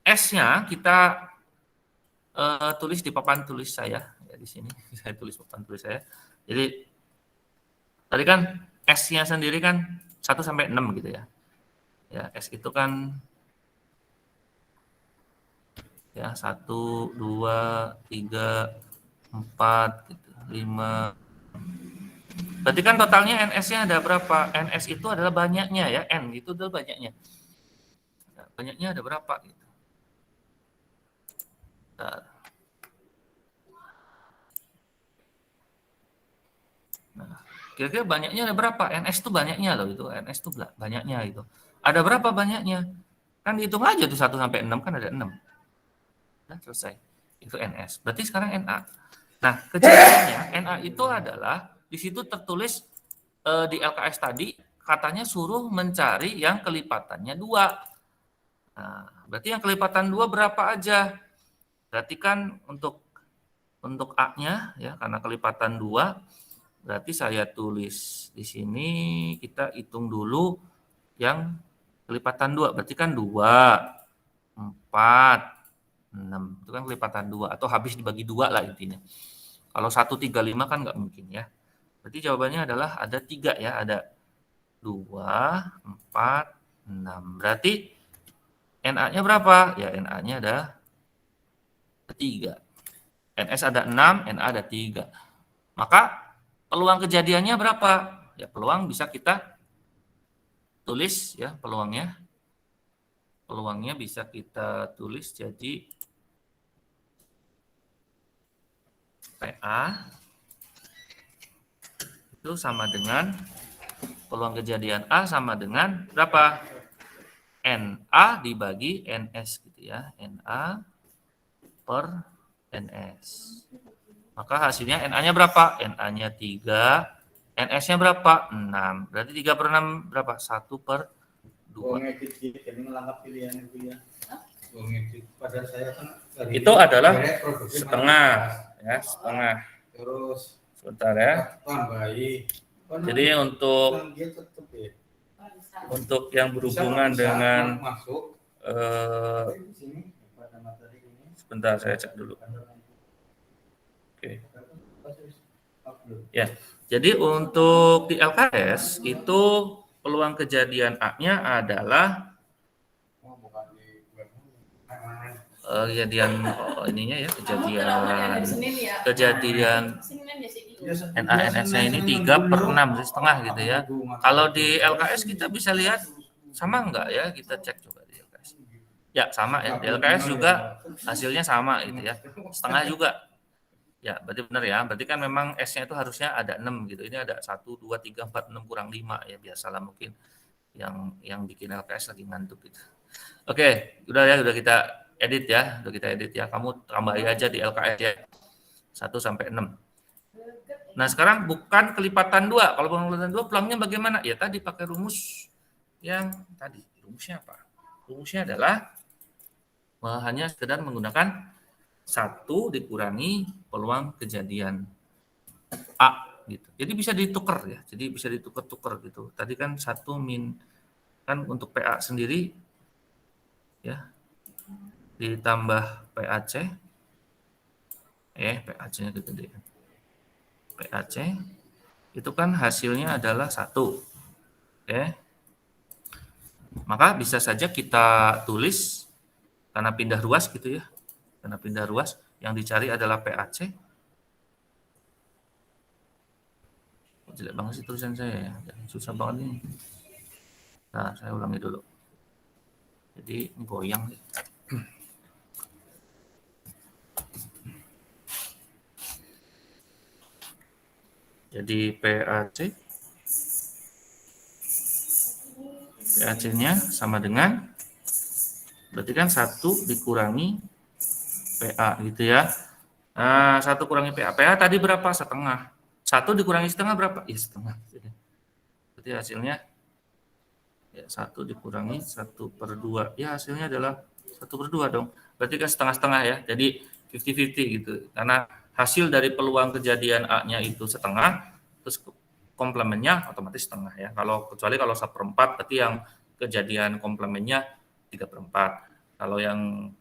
S-nya kita tulis di papan tulis saya ya di sini. Saya tulis papan tulis saya. Jadi tadi kan S-nya sendiri kan 1 sampai 6 gitu ya. Ya, S itu kan ya 1 2 3 4 gitu, 5. Berarti kan totalnya NS-nya ada berapa? NS itu adalah banyaknya ya, N itu adalah banyaknya. Nah, banyaknya ada berapa gitu. Nah, kira-kira banyaknya ada berapa? NS itu banyaknya loh itu, NS itu banyaknya itu. Ada berapa banyaknya? Kan hitung aja tuh 1 sampai 6 kan ada 6. Nah, selesai. Itu NS. Berarti sekarang NA. Nah, kejadiannya NA itu adalah di situ tertulis di LKS tadi katanya suruh mencari yang kelipatannya 2. Nah, berarti yang kelipatan 2 berapa aja? Berarti kan untuk A-nya ya karena kelipatan 2 berarti saya tulis di sini kita hitung dulu yang kelipatan 2. Berarti kan 2, 4, 6. Itu kan kelipatan 2 atau habis dibagi 2 lah intinya. Kalau 1 3 5 kan nggak mungkin ya. Berarti jawabannya adalah ada 3 ya, ada 2, 4, 6. Berarti NA-nya berapa? Ya NA-nya ada 3. NS ada 6, NA ada 3. Maka peluang kejadiannya berapa? Ya peluang bisa kita tulis ya peluangnya. Peluangnya bisa kita tulis jadi PA itu sama dengan peluang kejadian A sama dengan berapa? NA dibagi NS gitu ya. NA per NS. Maka hasilnya NA-nya berapa? NA-nya 3, NS-nya berapa? 6. Berarti 3 per 6 berapa? 1 per 2. Itu adalah setengah. Ya, setengah. Sebentar ya. Jadi untuk yang berhubungan dengan sebentar saya cek dulu. Oke. Ya, jadi untuk di LKS itu peluang kejadian A-nya adalah kejadian ininya ya kejadian NANS-nya ini 3 per 6 setengah gitu ya. Kalau di LKS kita bisa lihat sama enggak ya, kita cek coba di LKS. Ya sama ya, di LKS juga hasilnya sama gitu ya, setengah juga. Ya berarti benar ya, berarti kan memang S-nya itu harusnya ada 6 gitu, ini ada 1, 2, 3, 4, 6 kurang 5 ya biasalah mungkin. yang bikin LKS lagi ngantuk gitu. Oke, udah kita edit ya. Kamu tambah aja di LKS ya. 1 sampai 6. Nah, sekarang bukan kelipatan 2. Kalau bukan kelipatan 2, pulangnya bagaimana? Ya tadi pakai rumus yang tadi. Rumusnya apa? Rumusnya adalah hanya sekedar menggunakan 1 dikurangi peluang kejadian A gitu. Jadi bisa ditukar ya. Jadi bisa ditukar-tukar gitu. Tadi kan 1 min kan untuk PA sendiri ya ditambah PAC PAC-nya gede. PAC itu kan hasilnya adalah 1. Maka bisa saja kita tulis karena pindah ruas gitu ya. Karena pindah ruas yang dicari adalah PAC. Jelek banget sih tulisan saya ya. Susah banget ini. Nah, saya ulangi dulu. Jadi goyang. Jadi PAC-nya sama dengan berarti kan 1 dikurangi PA gitu ya. 1 kurangi PA. PA tadi berapa? Setengah. 1 dikurangi setengah berapa? Ya setengah. Berarti hasilnya ya 1 dikurangi 1/2. Ya hasilnya adalah 1/2 dong. Berarti kan setengah-setengah ya. Jadi 50-50 gitu. Karena hasil dari peluang kejadian A-nya itu setengah, terus komplemennya otomatis setengah ya. Kecuali kalau 1/4 berarti yang kejadian komplemennya 3/4. Kalau yang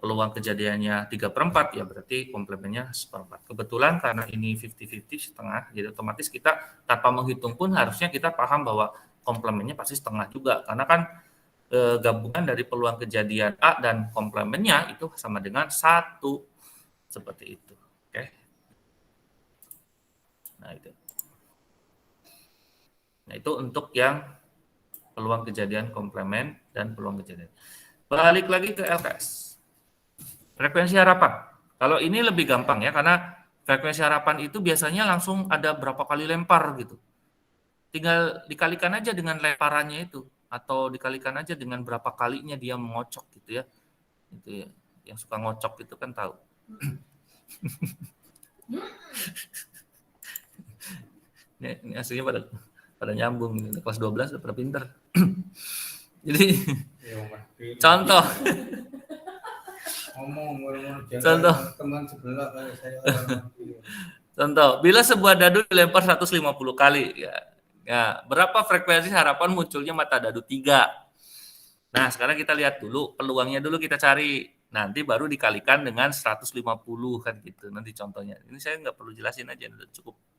peluang kejadiannya 3/4 ya berarti komplemennya 1/4. Kebetulan karena ini 50-50 setengah, jadi otomatis kita tanpa menghitung pun harusnya kita paham bahwa komplemennya pasti setengah juga. Karena kan gabungan dari peluang kejadian A dan komplemennya itu sama dengan 1. Seperti itu. Oke. Nah, itu untuk yang peluang kejadian komplemen dan peluang kejadian. Balik lagi ke LKS. Frekuensi harapan. Kalau ini lebih gampang ya, karena frekuensi harapan itu biasanya langsung ada berapa kali lempar gitu. Tinggal dikalikan aja dengan lemparannya itu, atau dikalikan aja dengan berapa kalinya dia mengocok gitu ya. Itu ya. Yang suka ngocok itu kan tahu. ini aslinya pada nyambung, kelas 12 udah pada pinter. Jadi contoh. Contoh, bila sebuah dadu dilempar 150 kali ya, berapa frekuensi harapan munculnya mata dadu 3? Nah, sekarang kita lihat dulu peluangnya dulu kita cari. Nanti baru dikalikan dengan 150 kan gitu. Nanti contohnya. Ini saya nggak perlu jelasin aja,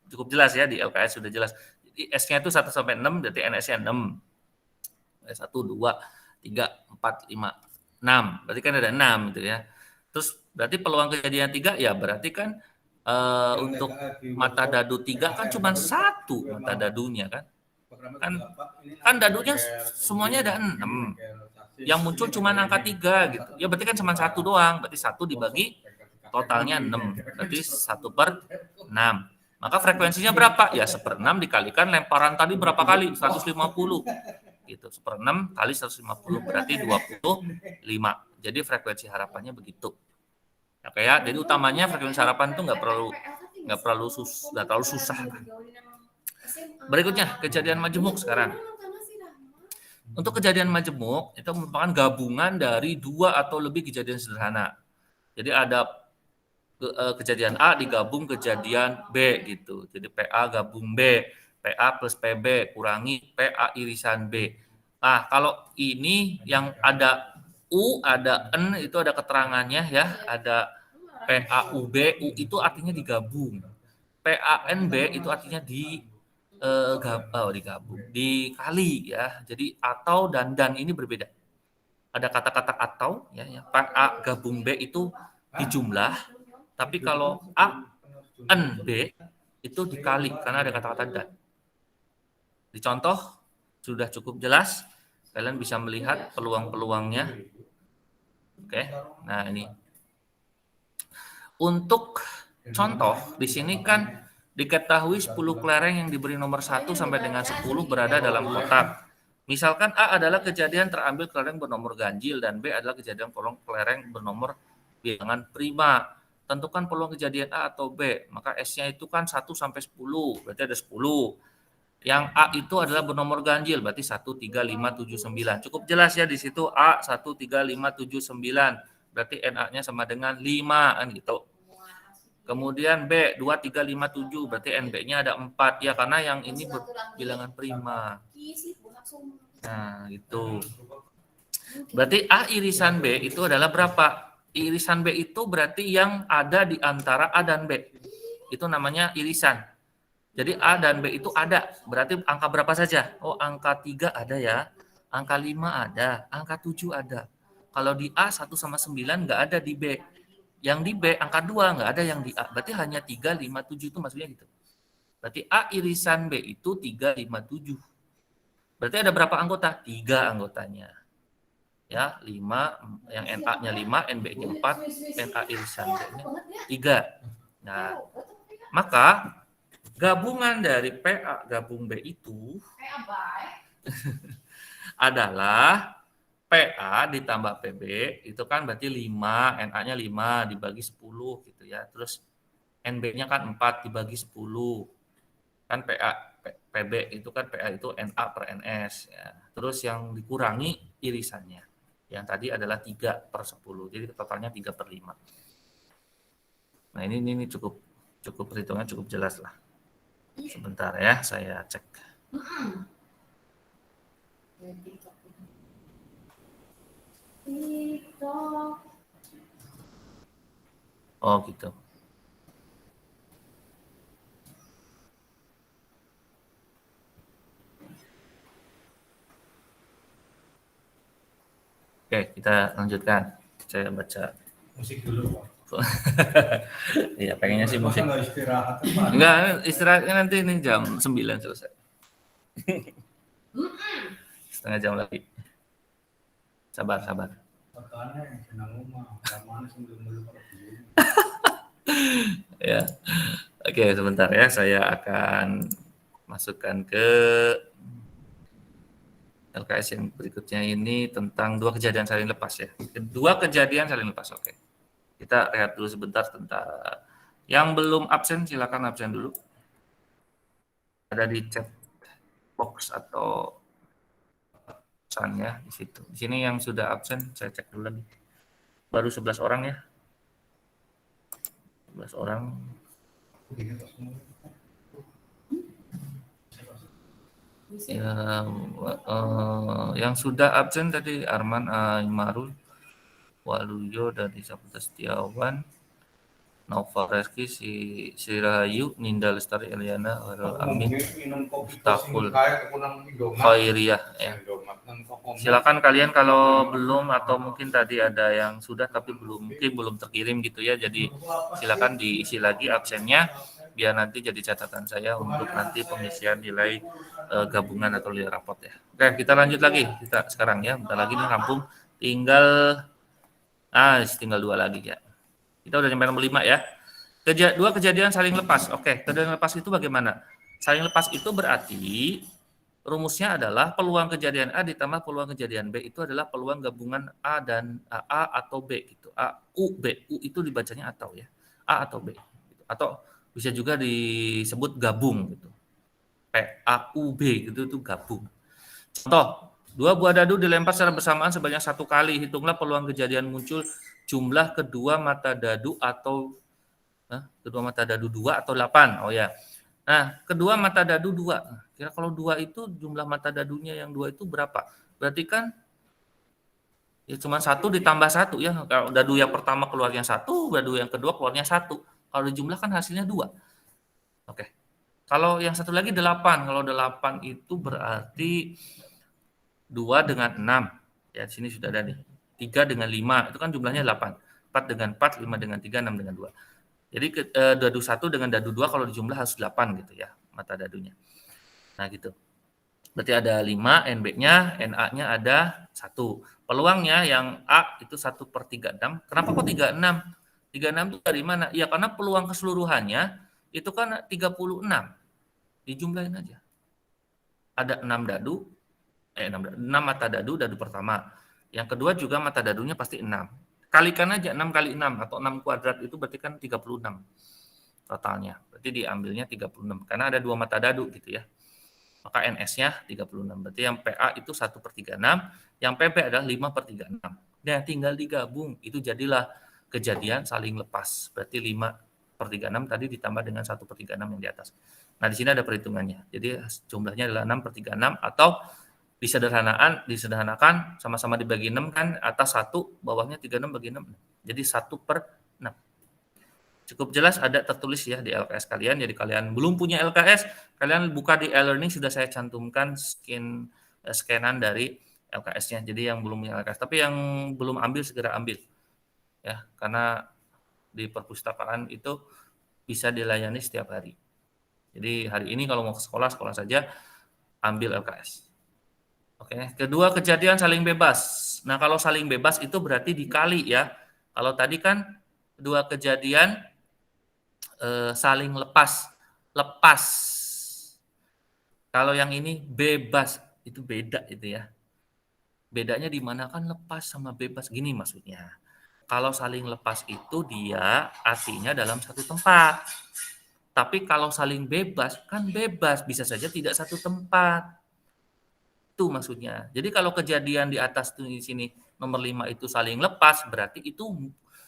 cukup jelas ya, di LKS sudah jelas. Jadi S-nya itu 1 sampai 6 berarti NS-nya 6. 1 2 3 4 5 6. Berarti kan ada 6 gitu ya. Terus berarti peluang kejadian 3 ya berarti kan untuk mata dadu 3 kan cuma 1 mata dadunya kan. Kan dadunya semuanya ada 6. Yang muncul cuma angka 3 gitu. Ya berarti kan cuma 1 doang. Berarti 1 dibagi totalnya 6. Berarti 1/6. Maka frekuensinya berapa? Ya 1/6 dikalikan lemparan tadi berapa kali? 150. Gitu. 1/6 kali 150 berarti 25. Jadi frekuensi harapannya begitu. Oke ya, jadi utamanya frekuensi harapan itu nggak terlalu susah. Berikutnya kejadian majemuk sekarang. Untuk kejadian majemuk itu merupakan gabungan dari 2 atau lebih kejadian sederhana. Jadi ada kejadian A digabung kejadian B gitu. Jadi PA gabung B. PA plus PB kurangi PA irisan B. Nah, kalau ini yang ada U, ada N, itu ada keterangannya ya. Ada PAUB, U itu artinya digabung. PANB itu artinya digabung, dikali ya. Jadi atau dan ini berbeda. Ada kata-kata atau ya, PA gabung B itu dijumlah, tapi kalau A, N, B itu dikali karena ada kata-kata dan. Di contoh sudah cukup jelas, kalian bisa melihat peluang-peluangnya. Oke, nah ini. Untuk contoh, di sini kan diketahui 10 kelereng yang diberi nomor 1 sampai dengan 10 berada dalam kotak. Misalkan A adalah kejadian terambil kelereng bernomor ganjil dan B adalah kejadian kelereng bernomor bilangan prima. Tentukan peluang kejadian A atau B. Maka S-nya itu kan 1 sampai 10, berarti ada 10. Yang A itu adalah bernomor ganjil, berarti 1, 3, 5, 7, 9. Cukup jelas ya di situ A 1, 3, 5, 7, 9. Berarti NA-nya sama dengan 5 kan gitu. Kemudian B 2, 3, 5, 7, berarti NB-nya ada 4 ya karena yang ini bilangan prima. Nah, gitu. Berarti A irisan B itu adalah berapa? Irisan B itu berarti yang ada di antara A dan B. Itu namanya irisan. Jadi A dan B itu ada. Berarti angka berapa saja? Oh, angka 3 ada ya. Angka 5 ada. Angka 7 ada. Kalau di A 1 sama 9 nggak ada di B. Yang di B angka 2 nggak ada yang di A. Berarti hanya 3, 5, 7 itu maksudnya gitu. Berarti A irisan B itu 3, 5, 7. Berarti ada berapa anggota? 3 anggotanya. Ya, 5, yang NA-nya 5, NB-nya 4, NA irisan B-nya 3. Nah, maka gabungan dari PA gabung B itu adalah PA ditambah PB itu kan berarti 5, NA-nya 5 dibagi 10 gitu ya. Terus NB-nya kan 4 dibagi 10. Kan PB itu kan PA itu NA per NS ya. Terus yang dikurangi irisannya. Yang tadi adalah 3 per 10. Jadi totalnya 3 per 5. Nah, ini cukup perhitungan cukup jelas lah. Sebentar ya, saya cek. Oh, gitu. Oke, kita lanjutkan. Saya baca. Musik dulu, Pak. Iya, pengennya sih musik. Nggak istirahat, Enggak, istirahatnya nanti ini jam 9 selesai. Setengah jam lagi. Sabar. Ya. Oke, sebentar ya. Saya akan masukkan ke LKS yang berikutnya ini tentang 2 kejadian saling lepas ya. 2 kejadian saling lepas. Oke. Kita lihat dulu sebentar tentang yang belum absen, silakan absen dulu. Ada di chat box atau pesan ya di situ. Di sini yang sudah absen saya cek dulu lagi. Baru 11 orang ya. 11 orang. Ya, yang sudah absen tadi Arman Aimarul, Waluyo dari Saputra Setiawan, Nova Reski, si Rahayu, Ninda Lestari Eliana, Harul Amin, Takul, Khairiyah ya. Silakan kalian kalau belum atau mungkin tadi ada yang sudah tapi mungkin belum terkirim gitu ya. Jadi silakan diisi lagi absennya biar nanti jadi catatan saya untuk nanti pengisian nilai gabungan atau nilai rapot ya. Oke, kita lanjut lagi. Kita sekarang ya, bentar lagi nih rampung. Tinggal 2 lagi ya. Kita udah sampai nomor 5 ya. 2 kejadian saling lepas. Oke, kejadian lepas itu bagaimana? Saling lepas itu berarti rumusnya adalah peluang kejadian A ditambah peluang kejadian B itu adalah peluang gabungan A dan A atau B gitu. A, U, B. U itu dibacanya atau ya. A atau B. Gitu. Atau bisa juga disebut gabung gitu. A, U, B gitu itu gabung. Contoh, 2 buah dadu dilempar secara bersamaan sebanyak 1 kali. Hitunglah peluang kejadian muncul jumlah kedua mata dadu atau kedua mata dadu 2 atau 8. Oh ya. Nah, kedua mata dadu 2. Kira kalau 2 itu jumlah mata dadunya yang 2 itu berapa? Berarti kan ya cuma 1 ditambah 1 ya. Kalau dadu yang pertama keluarnya 1, dadu yang kedua keluarnya 1. Kalau dijumlahkan hasilnya 2. Oke. Kalau yang satu lagi 8. Kalau 8 itu berarti 2 dengan 6. Ya, di sini sudah ada nih. 3 dengan 5. Itu kan jumlahnya 8. 4 dengan 4, 5 dengan 3, 6 dengan 2. Jadi dadu 1 dengan dadu 2 kalau dijumlah harus 8 gitu ya, mata dadunya. Nah gitu. Berarti ada 5, NB-nya, NA-nya ada 1. Peluangnya yang A itu 1 per 36. Kenapa kok 36? 36 itu dari mana? Ya karena peluang keseluruhannya itu kan 36. Dijumlahin aja. Ada 6 dadu, 6 mata dadu pertama. Yang kedua juga mata dadunya pasti 6. Kalikan aja 6 kali 6 atau 6 kuadrat itu berarti kan 36 totalnya. Berarti diambilnya 36 karena ada 2 mata dadu gitu ya. Maka NS-nya 36. Berarti yang PA itu 1/36, yang PB adalah 5/36. Nah, tinggal digabung, itu jadilah kejadian saling lepas. Berarti 5/36 tadi ditambah dengan 1/36 yang di atas. Nah, di sini ada perhitungannya. Jadi jumlahnya adalah 6/36 atau disederhanakan sama-sama dibagi 6 kan, atas 1, bawahnya 36 bagi 6. Jadi 1/6. Cukup jelas ada tertulis ya di LKS kalian. Jadi kalian belum punya LKS, kalian buka di e-learning sudah saya cantumkan scanan dari LKS-nya. Jadi yang belum punya LKS, tapi yang belum ambil segera ambil. Ya, karena di perpustakaan itu bisa dilayani setiap hari. Jadi hari ini kalau mau ke sekolah, sekolah saja, ambil LKS. Oke, kedua kejadian saling bebas. Nah, kalau saling bebas itu berarti dikali ya. Kalau tadi kan dua kejadian saling lepas. Kalau yang ini bebas, itu beda itu ya. Bedanya di mana kan lepas sama bebas gini maksudnya. Kalau saling lepas itu dia artinya dalam satu tempat. Tapi kalau saling bebas kan bebas, bisa saja tidak satu tempat. Itu maksudnya. Jadi kalau kejadian di atas tuh di sini nomor 5 itu saling lepas, berarti itu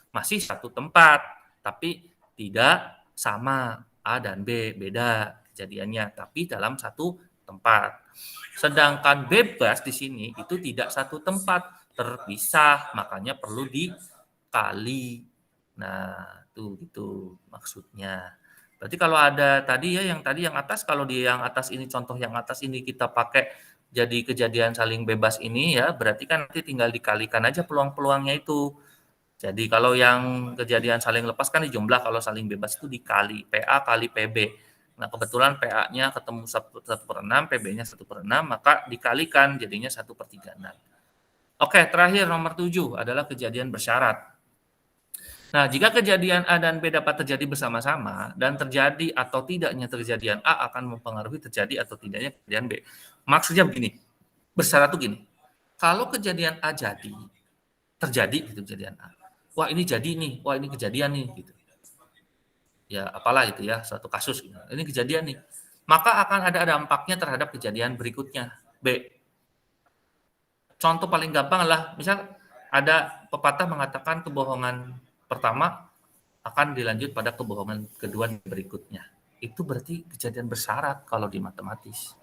masih satu tempat, tapi tidak sama. A dan B beda kejadiannya, tapi dalam satu tempat. Sedangkan bebas di sini itu tidak satu tempat, terpisah, makanya perlu dikali. Nah, tuh gitu maksudnya. Berarti kalau ada tadi ya yang atas, kalau di yang atas ini contoh yang atas ini kita pakai jadi kejadian saling bebas ini ya, berarti kan nanti tinggal dikalikan aja peluang-peluangnya itu. Jadi kalau yang kejadian saling lepas kan dijumlah, kalau saling bebas itu dikali, PA kali PB. Nah kebetulan PA-nya ketemu 1/6, PB-nya 1/6, maka dikalikan jadinya 1/36. Oke, terakhir nomor 7 adalah kejadian bersyarat. Nah, jika kejadian A dan B dapat terjadi bersama-sama dan terjadi atau tidaknya kejadian A akan mempengaruhi terjadi atau tidaknya kejadian B. Maksudnya begini, bersyarat tuh gini, kalau kejadian A terjadi gitu kejadian A. Wah ini jadi nih, wah ini kejadian nih gitu. Ya apalah itu ya, suatu kasus gitu. Ini kejadian nih. Maka akan ada dampaknya terhadap kejadian berikutnya, B. Contoh paling gampang adalah misal ada pepatah mengatakan kebohongan pertama akan dilanjut pada kebohongan kedua berikutnya. Itu berarti kejadian bersyarat kalau di matematis.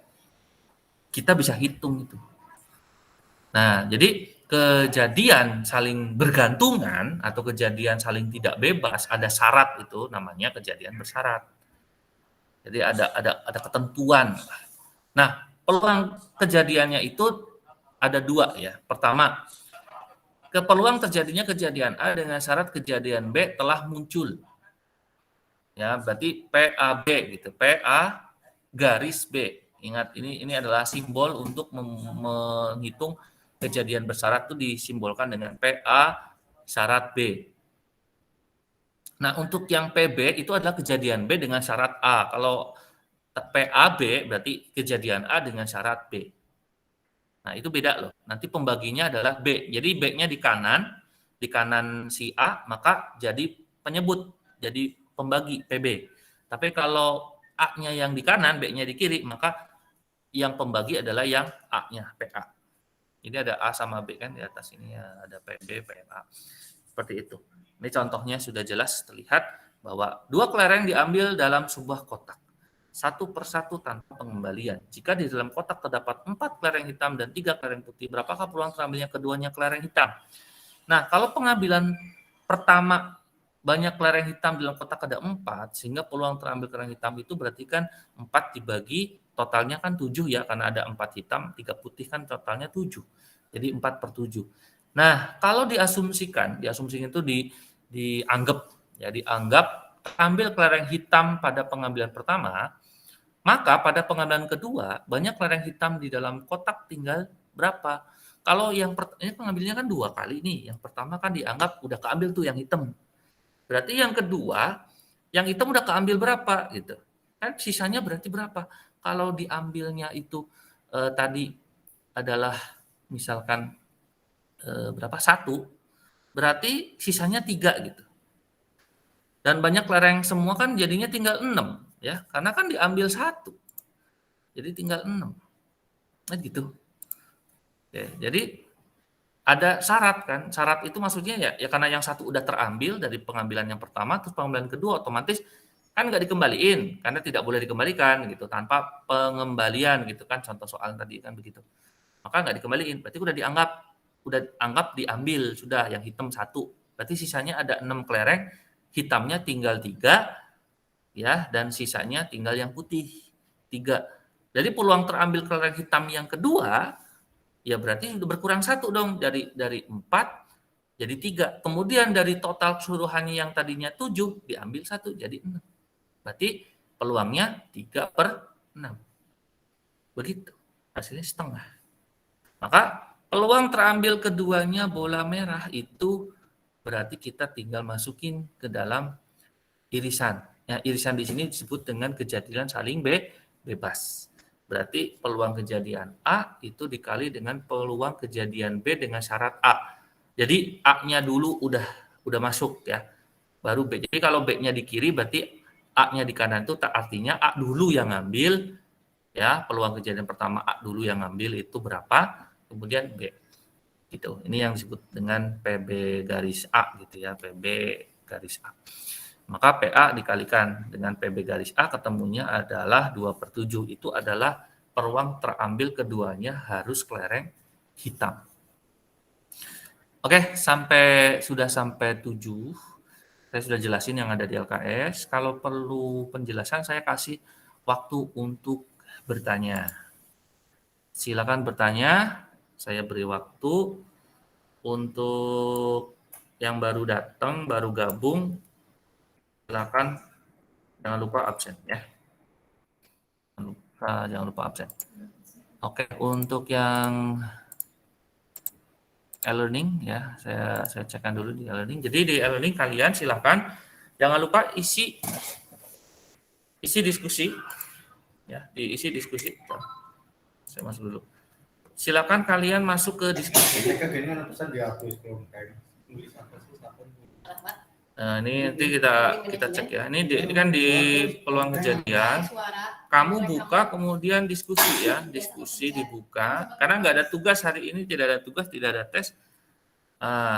Kita bisa hitung itu. Nah, jadi kejadian saling bergantungan atau kejadian saling tidak bebas ada syarat itu namanya kejadian bersyarat. Jadi ada ketentuan. Nah, peluang kejadiannya itu ada 2 ya. Pertama, peluang terjadinya kejadian A dengan syarat kejadian B telah muncul. Ya, berarti PAB gitu. PA garis B. Ingat ini adalah simbol untuk menghitung kejadian bersyarat itu disimbolkan dengan PA syarat B. Nah, untuk yang PB itu adalah kejadian B dengan syarat A. Kalau PAB berarti kejadian A dengan syarat B. Nah, itu beda loh. Nanti pembaginya adalah B. Jadi B-nya di kanan si A, maka jadi penyebut, jadi pembagi PB. Tapi kalau A-nya yang di kanan, B-nya di kiri, maka yang pembagi adalah yang A-nya, PA. Ini ada A sama B kan di atas ini ya, ada PB, PA. Seperti itu. Ini contohnya sudah jelas terlihat bahwa 2 kelereng diambil dalam sebuah kotak. Satu persatu tanpa pengembalian. Jika di dalam kotak terdapat 4 kelereng hitam dan 3 kelereng putih, berapakah peluang terambilnya keduanya kelereng hitam? Nah, kalau pengambilan pertama banyak kelereng hitam dalam kotak ada 4, sehingga peluang terambil kelereng hitam itu berarti kan 4 dibagi, totalnya kan 7 ya, karena ada 4 hitam, 3 putih kan totalnya 7. Jadi 4/7. Nah, kalau diasumsikan itu dianggap ambil kelereng hitam pada pengambilan pertama, maka pada pengambilan kedua banyak kelereng hitam di dalam kotak tinggal berapa? Kalau ini pengambilnya kan 2 kali nih. Yang pertama kan dianggap udah keambil tuh yang hitam. Berarti yang kedua, yang hitam udah keambil berapa gitu. Kan sisanya berarti berapa? Kalau diambilnya itu tadi adalah misalkan berapa? 1, berarti sisanya 3 gitu. Dan banyak kelereng semua kan jadinya tinggal 6 ya, karena kan diambil 1. Jadi tinggal 6. Nah gitu. Oke, jadi ada syarat kan. Syarat itu maksudnya ya karena yang 1 udah terambil dari pengambilan yang pertama, terus pengambilan kedua otomatis kan nggak dikembaliin karena tidak boleh dikembalikan gitu tanpa pengembalian gitu kan, contoh soal tadi kan begitu. Maka nggak dikembaliin, berarti udah anggap diambil sudah yang hitam 1. Berarti sisanya ada 6 kelereng, hitamnya tinggal 3 ya, dan sisanya tinggal yang putih 3. Jadi peluang terambil kelereng hitam yang kedua ya berarti udah berkurang 1 dong, dari 4 jadi 3. Kemudian dari total keseluruhannya yang tadinya 7 diambil 1 jadi 6. Berarti peluangnya 3/6. Begitu. Hasilnya setengah. Maka peluang terambil keduanya bola merah itu berarti kita tinggal masukin ke dalam irisan. Ya, irisan di sini disebut dengan kejadian saling bebas. Berarti peluang kejadian A itu dikali dengan peluang kejadian B dengan syarat A. Jadi A-nya dulu udah masuk ya. Baru B. Jadi kalau B-nya di kiri berarti A-nya di kanan itu artinya A dulu yang ngambil ya, peluang kejadian pertama A dulu yang ngambil itu berapa, kemudian B. Gitu. Ini yang disebut dengan PB garis A gitu ya, PB garis A. Maka PA dikalikan dengan PB garis A ketemunya adalah 2/7. Itu adalah peluang terambil keduanya harus kelereng hitam. Oke, sudah sampai 7. Saya sudah jelasin yang ada di LKS. Kalau perlu penjelasan saya kasih waktu untuk bertanya. Silakan bertanya, saya beri waktu untuk yang baru datang, baru gabung. Silakan, jangan lupa absen ya. Jangan lupa absen. Oke, untuk yang e-learning ya, saya cekkan dulu di e-learning. Jadi di e-learning kalian silakan jangan lupa isi diskusi ya, diisi diskusi. Saya masuk dulu. Silakan kalian masuk ke diskusi. Nah, ini nanti kita cek ya. Ini kan di peluang kejadian. Kamu buka kemudian diskusi ya, diskusi dibuka. Karena nggak ada tugas hari ini, tidak ada tugas, tidak ada tes.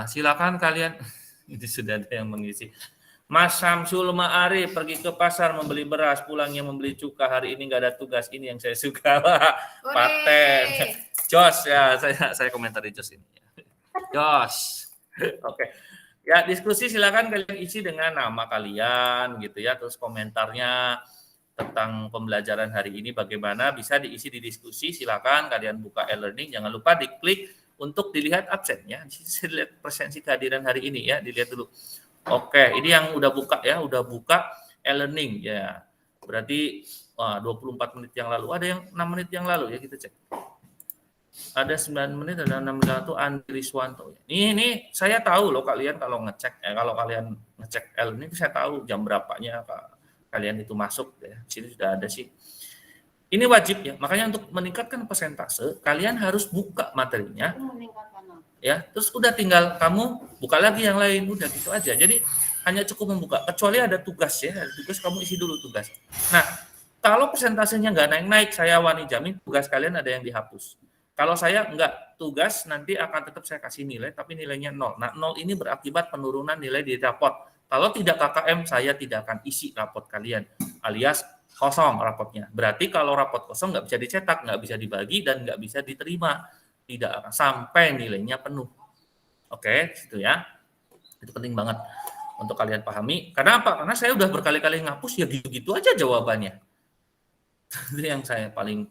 Silakan kalian. Ini sudah ada yang mengisi. Mas Samsul Ma'arif pergi ke pasar membeli beras, pulangnya membeli cuka. Hari ini nggak ada tugas. Ini yang saya suka. Paten. Jos ya, saya komentari Jos ini. Jos. Oke. Ya, diskusi silakan kalian isi dengan nama kalian gitu ya, terus komentarnya tentang pembelajaran hari ini bagaimana bisa diisi di diskusi. Silakan kalian buka e-learning, jangan lupa diklik untuk dilihat absennya. Dilihat presensi kehadiran hari ini ya, dilihat dulu. Oke, ini yang udah buka ya, udah buka e-learning ya. Berarti 24 menit yang lalu, ada yang 6 menit yang lalu ya, kita cek. Ada 9 menit, ada 6 menit itu Andri Swanto. Ini saya tahu loh kalian kalau kalau kalian ngecek ini saya tahu jam berapanya kalian itu masuk ya. Di sini sudah ada sih. Ini wajib ya. Makanya untuk meningkatkan persentase, kalian harus buka materinya. Ya, terus udah tinggal kamu buka lagi yang lain, udah gitu aja. Jadi hanya cukup membuka. Kecuali ada tugas ya, ada tugas kamu isi dulu tugas. Nah, kalau persentasenya nggak naik-naik, saya wani jamin tugas kalian ada yang dihapus. Kalau saya enggak, tugas nanti akan tetap saya kasih nilai, tapi nilainya 0. Nah, 0 ini berakibat penurunan nilai di raport. Kalau tidak KKM, saya tidak akan isi raport kalian, alias kosong rapotnya. Berarti kalau raport kosong nggak bisa dicetak, nggak bisa dibagi, dan nggak bisa diterima. Tidak akan sampai nilainya penuh. Oke, gitu ya. Itu penting banget untuk kalian pahami. Karena apa? Karena saya udah berkali-kali ngapus, ya gitu-gitu aja jawabannya. Itu yang saya paling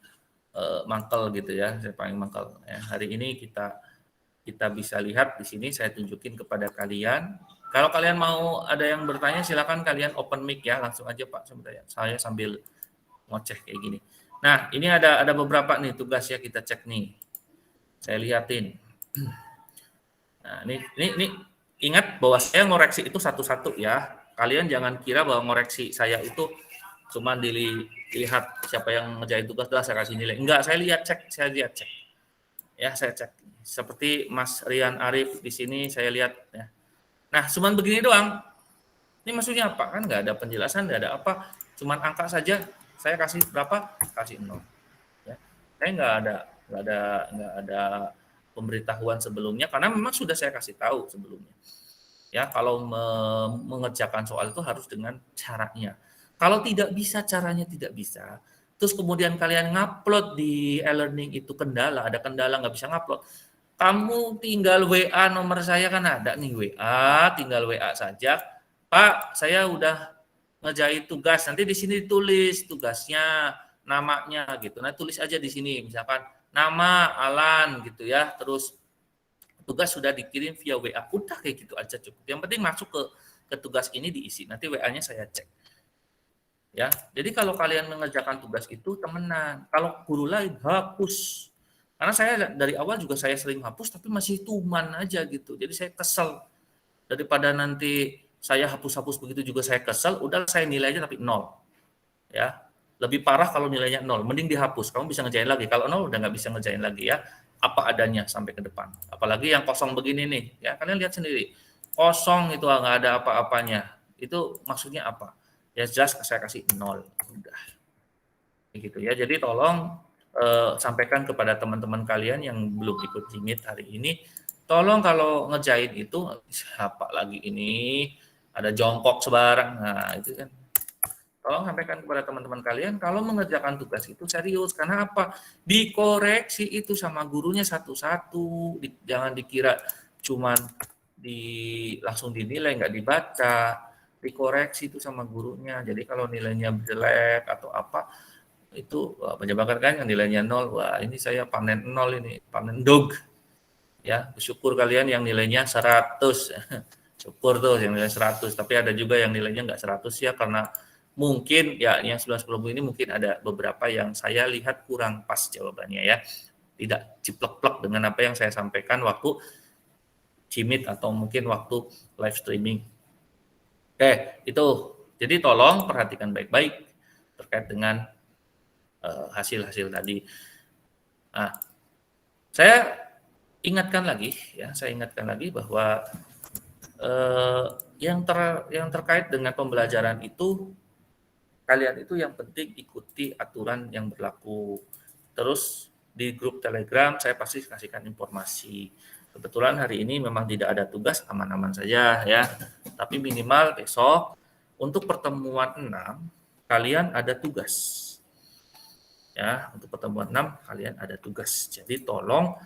mangkel gitu ya, saya paling mangkel. Ya, hari ini kita bisa lihat di sini saya tunjukin kepada kalian. Kalau kalian mau ada yang bertanya silakan kalian open mic ya, langsung aja Pak sebenarnya. Saya sambil ngoceh kayak gini. Nah, ini ada beberapa nih tugas ya, kita cek nih. Saya lihatin. Nah, ini ingat bahwa saya ngoreksi itu satu-satu ya. Kalian jangan kira bahwa ngoreksi saya itu cuma dilihat siapa yang ngerjain tugas, saya kasih nilai. Enggak, saya lihat cek. Ya, saya cek. Seperti Mas Rian Arif di sini saya lihat ya. Nah, cuman begini doang. Ini maksudnya apa? Kan nggak ada penjelasan, nggak ada apa. Cuman angka saja. Saya kasih berapa? Kasih 0. Ya. Saya nggak ada pemberitahuan sebelumnya karena memang sudah saya kasih tahu sebelumnya. Ya, kalau mengerjakan soal itu harus dengan caranya. Kalau tidak bisa, caranya tidak bisa, terus kemudian kalian ngupload di e-learning itu ada kendala nggak bisa ngupload, kamu tinggal WA nomor saya kan ada nih WA, tinggal WA saja, Pak, saya udah ngerjain tugas, nanti di sini ditulis tugasnya, namanya gitu. Nah, tulis aja di sini, misalkan nama Alan gitu ya, terus tugas sudah dikirim via WA, udah kayak gitu aja cukup. Yang penting masuk ke tugas ini diisi, nanti WA-nya saya cek. Ya, jadi kalau kalian mengerjakan tugas itu temenan. Kalau guru lain hapus. Karena saya dari awal juga saya sering hapus, tapi masih tuman aja gitu. Jadi saya kesel. Daripada nanti saya hapus-hapus begitu juga saya kesel, udah saya nilai aja tapi 0. Ya, lebih parah kalau nilainya 0, mending dihapus. Kamu bisa ngerjain lagi. Kalau 0 udah nggak bisa ngerjain lagi ya. Apa adanya sampai ke depan. Apalagi yang kosong begini nih, ya kalian lihat sendiri. Kosong itu nggak ada apa-apanya. Itu maksudnya apa? Ya jelas saya kasih 0. Udah. Gitu ya. Jadi tolong sampaikan kepada teman-teman kalian yang belum ikut Jimit hari ini, tolong kalau ngerjain itu siapa lagi ini ada jongkok sebarang. Nah, itu kan tolong sampaikan kepada teman-teman kalian kalau mengerjakan tugas itu serius. Karena apa? Dikoreksi itu sama gurunya satu-satu. Jangan dikira cuman langsung dinilai, nggak dibaca. Dikoreksi itu sama gurunya. Jadi kalau nilainya jelek atau apa, itu menyebalkan kan yang nilainya 0. Wah, ini saya panen 0 ini, panen dog. Ya, bersyukur kalian yang nilainya 100. Syukur tuh yang nilai 100, tapi ada juga yang nilainya nggak 100 ya, karena mungkin ya yang 11 ini mungkin ada beberapa yang saya lihat kurang pas jawabannya ya. Tidak ciplek-plek dengan apa yang saya sampaikan waktu Jimit atau mungkin waktu live streaming. Oke, itu. Jadi tolong perhatikan baik-baik terkait dengan hasil-hasil tadi. Nah, saya ingatkan lagi bahwa yang terkait dengan pembelajaran itu, kalian itu yang penting ikuti aturan yang berlaku. Terus di grup Telegram saya pasti kasihkan informasi. Kebetulan hari ini memang tidak ada tugas, aman-aman saja ya. Tapi minimal besok untuk pertemuan 6 kalian ada tugas. Ya, untuk pertemuan 6 kalian ada tugas. Jadi tolong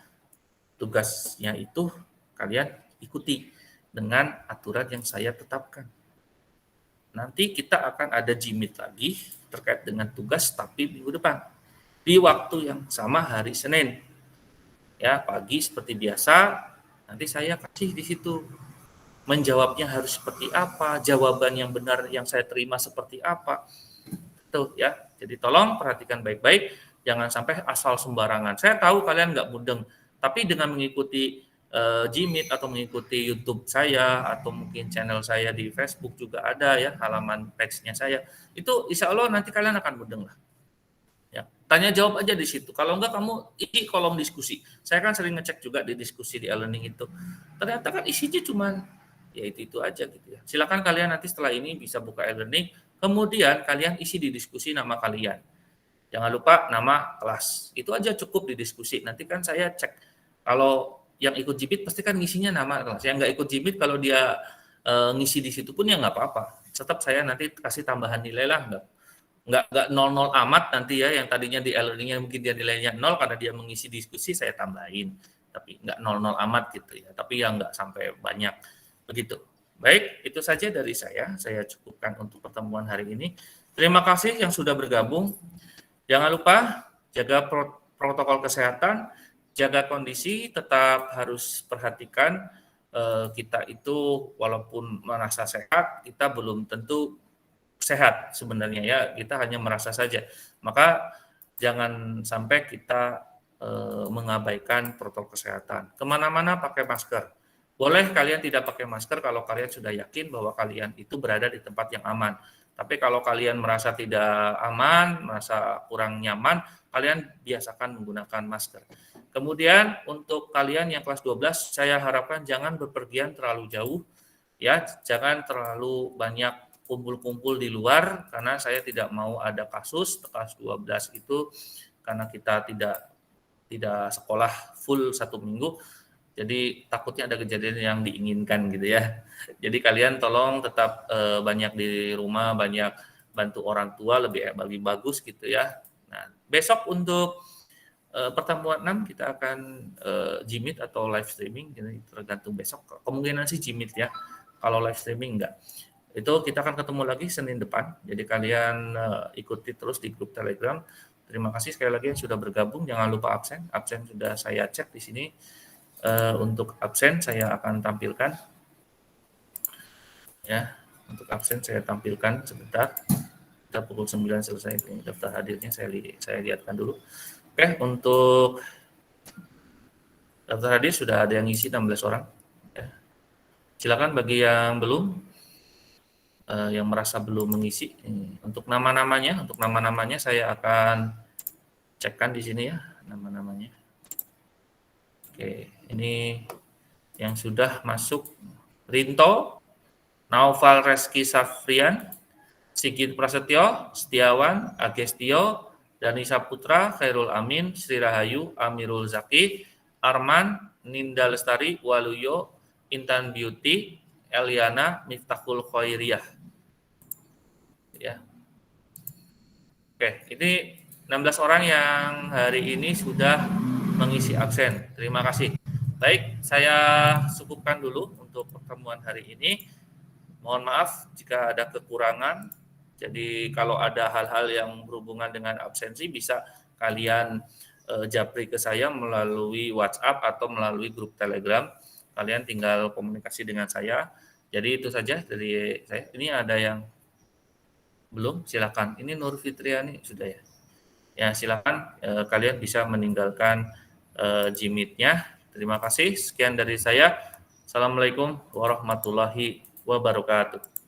tugasnya itu kalian ikuti dengan aturan yang saya tetapkan. Nanti kita akan ada Jimit lagi terkait dengan tugas, tapi minggu depan di waktu yang sama hari Senin. Ya, pagi seperti biasa. Nanti saya kasih di situ menjawabnya harus seperti apa, jawaban yang benar yang saya terima seperti apa. Tuh ya. Jadi tolong perhatikan baik-baik, jangan sampai asal sembarangan. Saya tahu kalian nggak mudeng, tapi dengan mengikuti Jimit atau mengikuti YouTube saya atau mungkin channel saya di Facebook juga ada ya, halaman page-nya saya. Itu insya Allah nanti kalian akan mudeng lah. Ya, tanya jawab aja di situ. Kalau enggak kamu isi kolom diskusi. Saya kan sering ngecek juga di diskusi di e-learning itu. Ternyata kan isinya cuman ya itu aja gitu ya. Silakan kalian nanti setelah ini bisa buka e-learning, kemudian kalian isi di diskusi nama kalian. Jangan lupa nama kelas. Itu aja cukup di diskusi. Nanti kan saya cek. Kalau yang ikut Jimit pasti kan ngisinya nama kelas. Yang nggak ikut Jimit kalau dia ngisi di situ pun ya nggak apa-apa. Tetap saya nanti kasih tambahan nilai lah. Nggak 0-0 amat nanti ya, yang tadinya di e-learning-nya mungkin dia nilainya 0 karena dia mengisi diskusi, saya tambahin. Tapi nggak 0-0 amat gitu ya. Tapi yang nggak sampai banyak. Begitu. Baik, itu saja dari saya. Saya cukupkan untuk pertemuan hari ini. Terima kasih yang sudah bergabung. Jangan lupa jaga protokol kesehatan, jaga kondisi, tetap harus perhatikan kita itu walaupun merasa sehat, kita belum tentu sehat sebenarnya ya, kita hanya merasa saja. Maka jangan sampai kita mengabaikan protokol kesehatan. Kemana-mana pakai masker. Boleh kalian tidak pakai masker kalau kalian sudah yakin bahwa kalian itu berada di tempat yang aman. Tapi kalau kalian merasa tidak aman, merasa kurang nyaman, kalian biasakan menggunakan masker. Kemudian untuk kalian yang kelas 12, saya harapkan jangan bepergian terlalu jauh, ya, jangan terlalu banyak kumpul-kumpul di luar, karena saya tidak mau ada kasus kelas 12 itu, karena kita tidak sekolah full 1 minggu, jadi takutnya ada kejadian yang diinginkan gitu ya. Jadi kalian tolong tetap banyak di rumah, banyak bantu orang tua, lebih bagus gitu ya. Nah, besok untuk pertemuan 6 kita akan Jimit atau live streaming, jadi tergantung besok. Kemungkinan sih Jimit ya, kalau live streaming enggak. Itu kita akan ketemu lagi Senin depan, jadi kalian ikuti terus di grup Telegram. Terima kasih sekali lagi yang sudah bergabung, jangan lupa absen sudah saya cek di sini. Untuk absen saya akan tampilkan. Ya, untuk absen saya tampilkan sebentar. Kita pukul 9 selesai daftar hadirnya, saya lihatkan dulu. Oke, untuk daftar hadir sudah ada yang ngisi 16 orang. Ya. Silakan bagi yang belum, yang merasa belum mengisi. Untuk nama-namanya saya akan cekkan di sini ya, nama-namanya. Oke, ini yang sudah masuk: Rinto, Naufal Reski Safrian, Sigit Prasetyo, Setiawan, Agestio, Dani Saputra, Khairul Amin, Sri Rahayu, Amirul Zaki, Arman, Ninda Lestari, Waluyo, Intan Beauty, Eliana, Miftahul Khairiyah. Ya. Oke, ini 16 orang yang hari ini sudah mengisi absen. Terima kasih. Baik, saya cukupkan dulu untuk pertemuan hari ini. Mohon maaf jika ada kekurangan. Jadi kalau ada hal-hal yang berhubungan dengan absensi bisa kalian japri ke saya melalui WhatsApp atau melalui grup Telegram. Kalian tinggal komunikasi dengan saya. Jadi itu saja dari saya. Ini ada yang belum? Silakan. Ini Nur Fitriani sudah ya. Ya silakan kalian bisa meninggalkan Gmeet-nya. Terima kasih. Sekian dari saya. Assalamualaikum warahmatullahi wabarakatuh.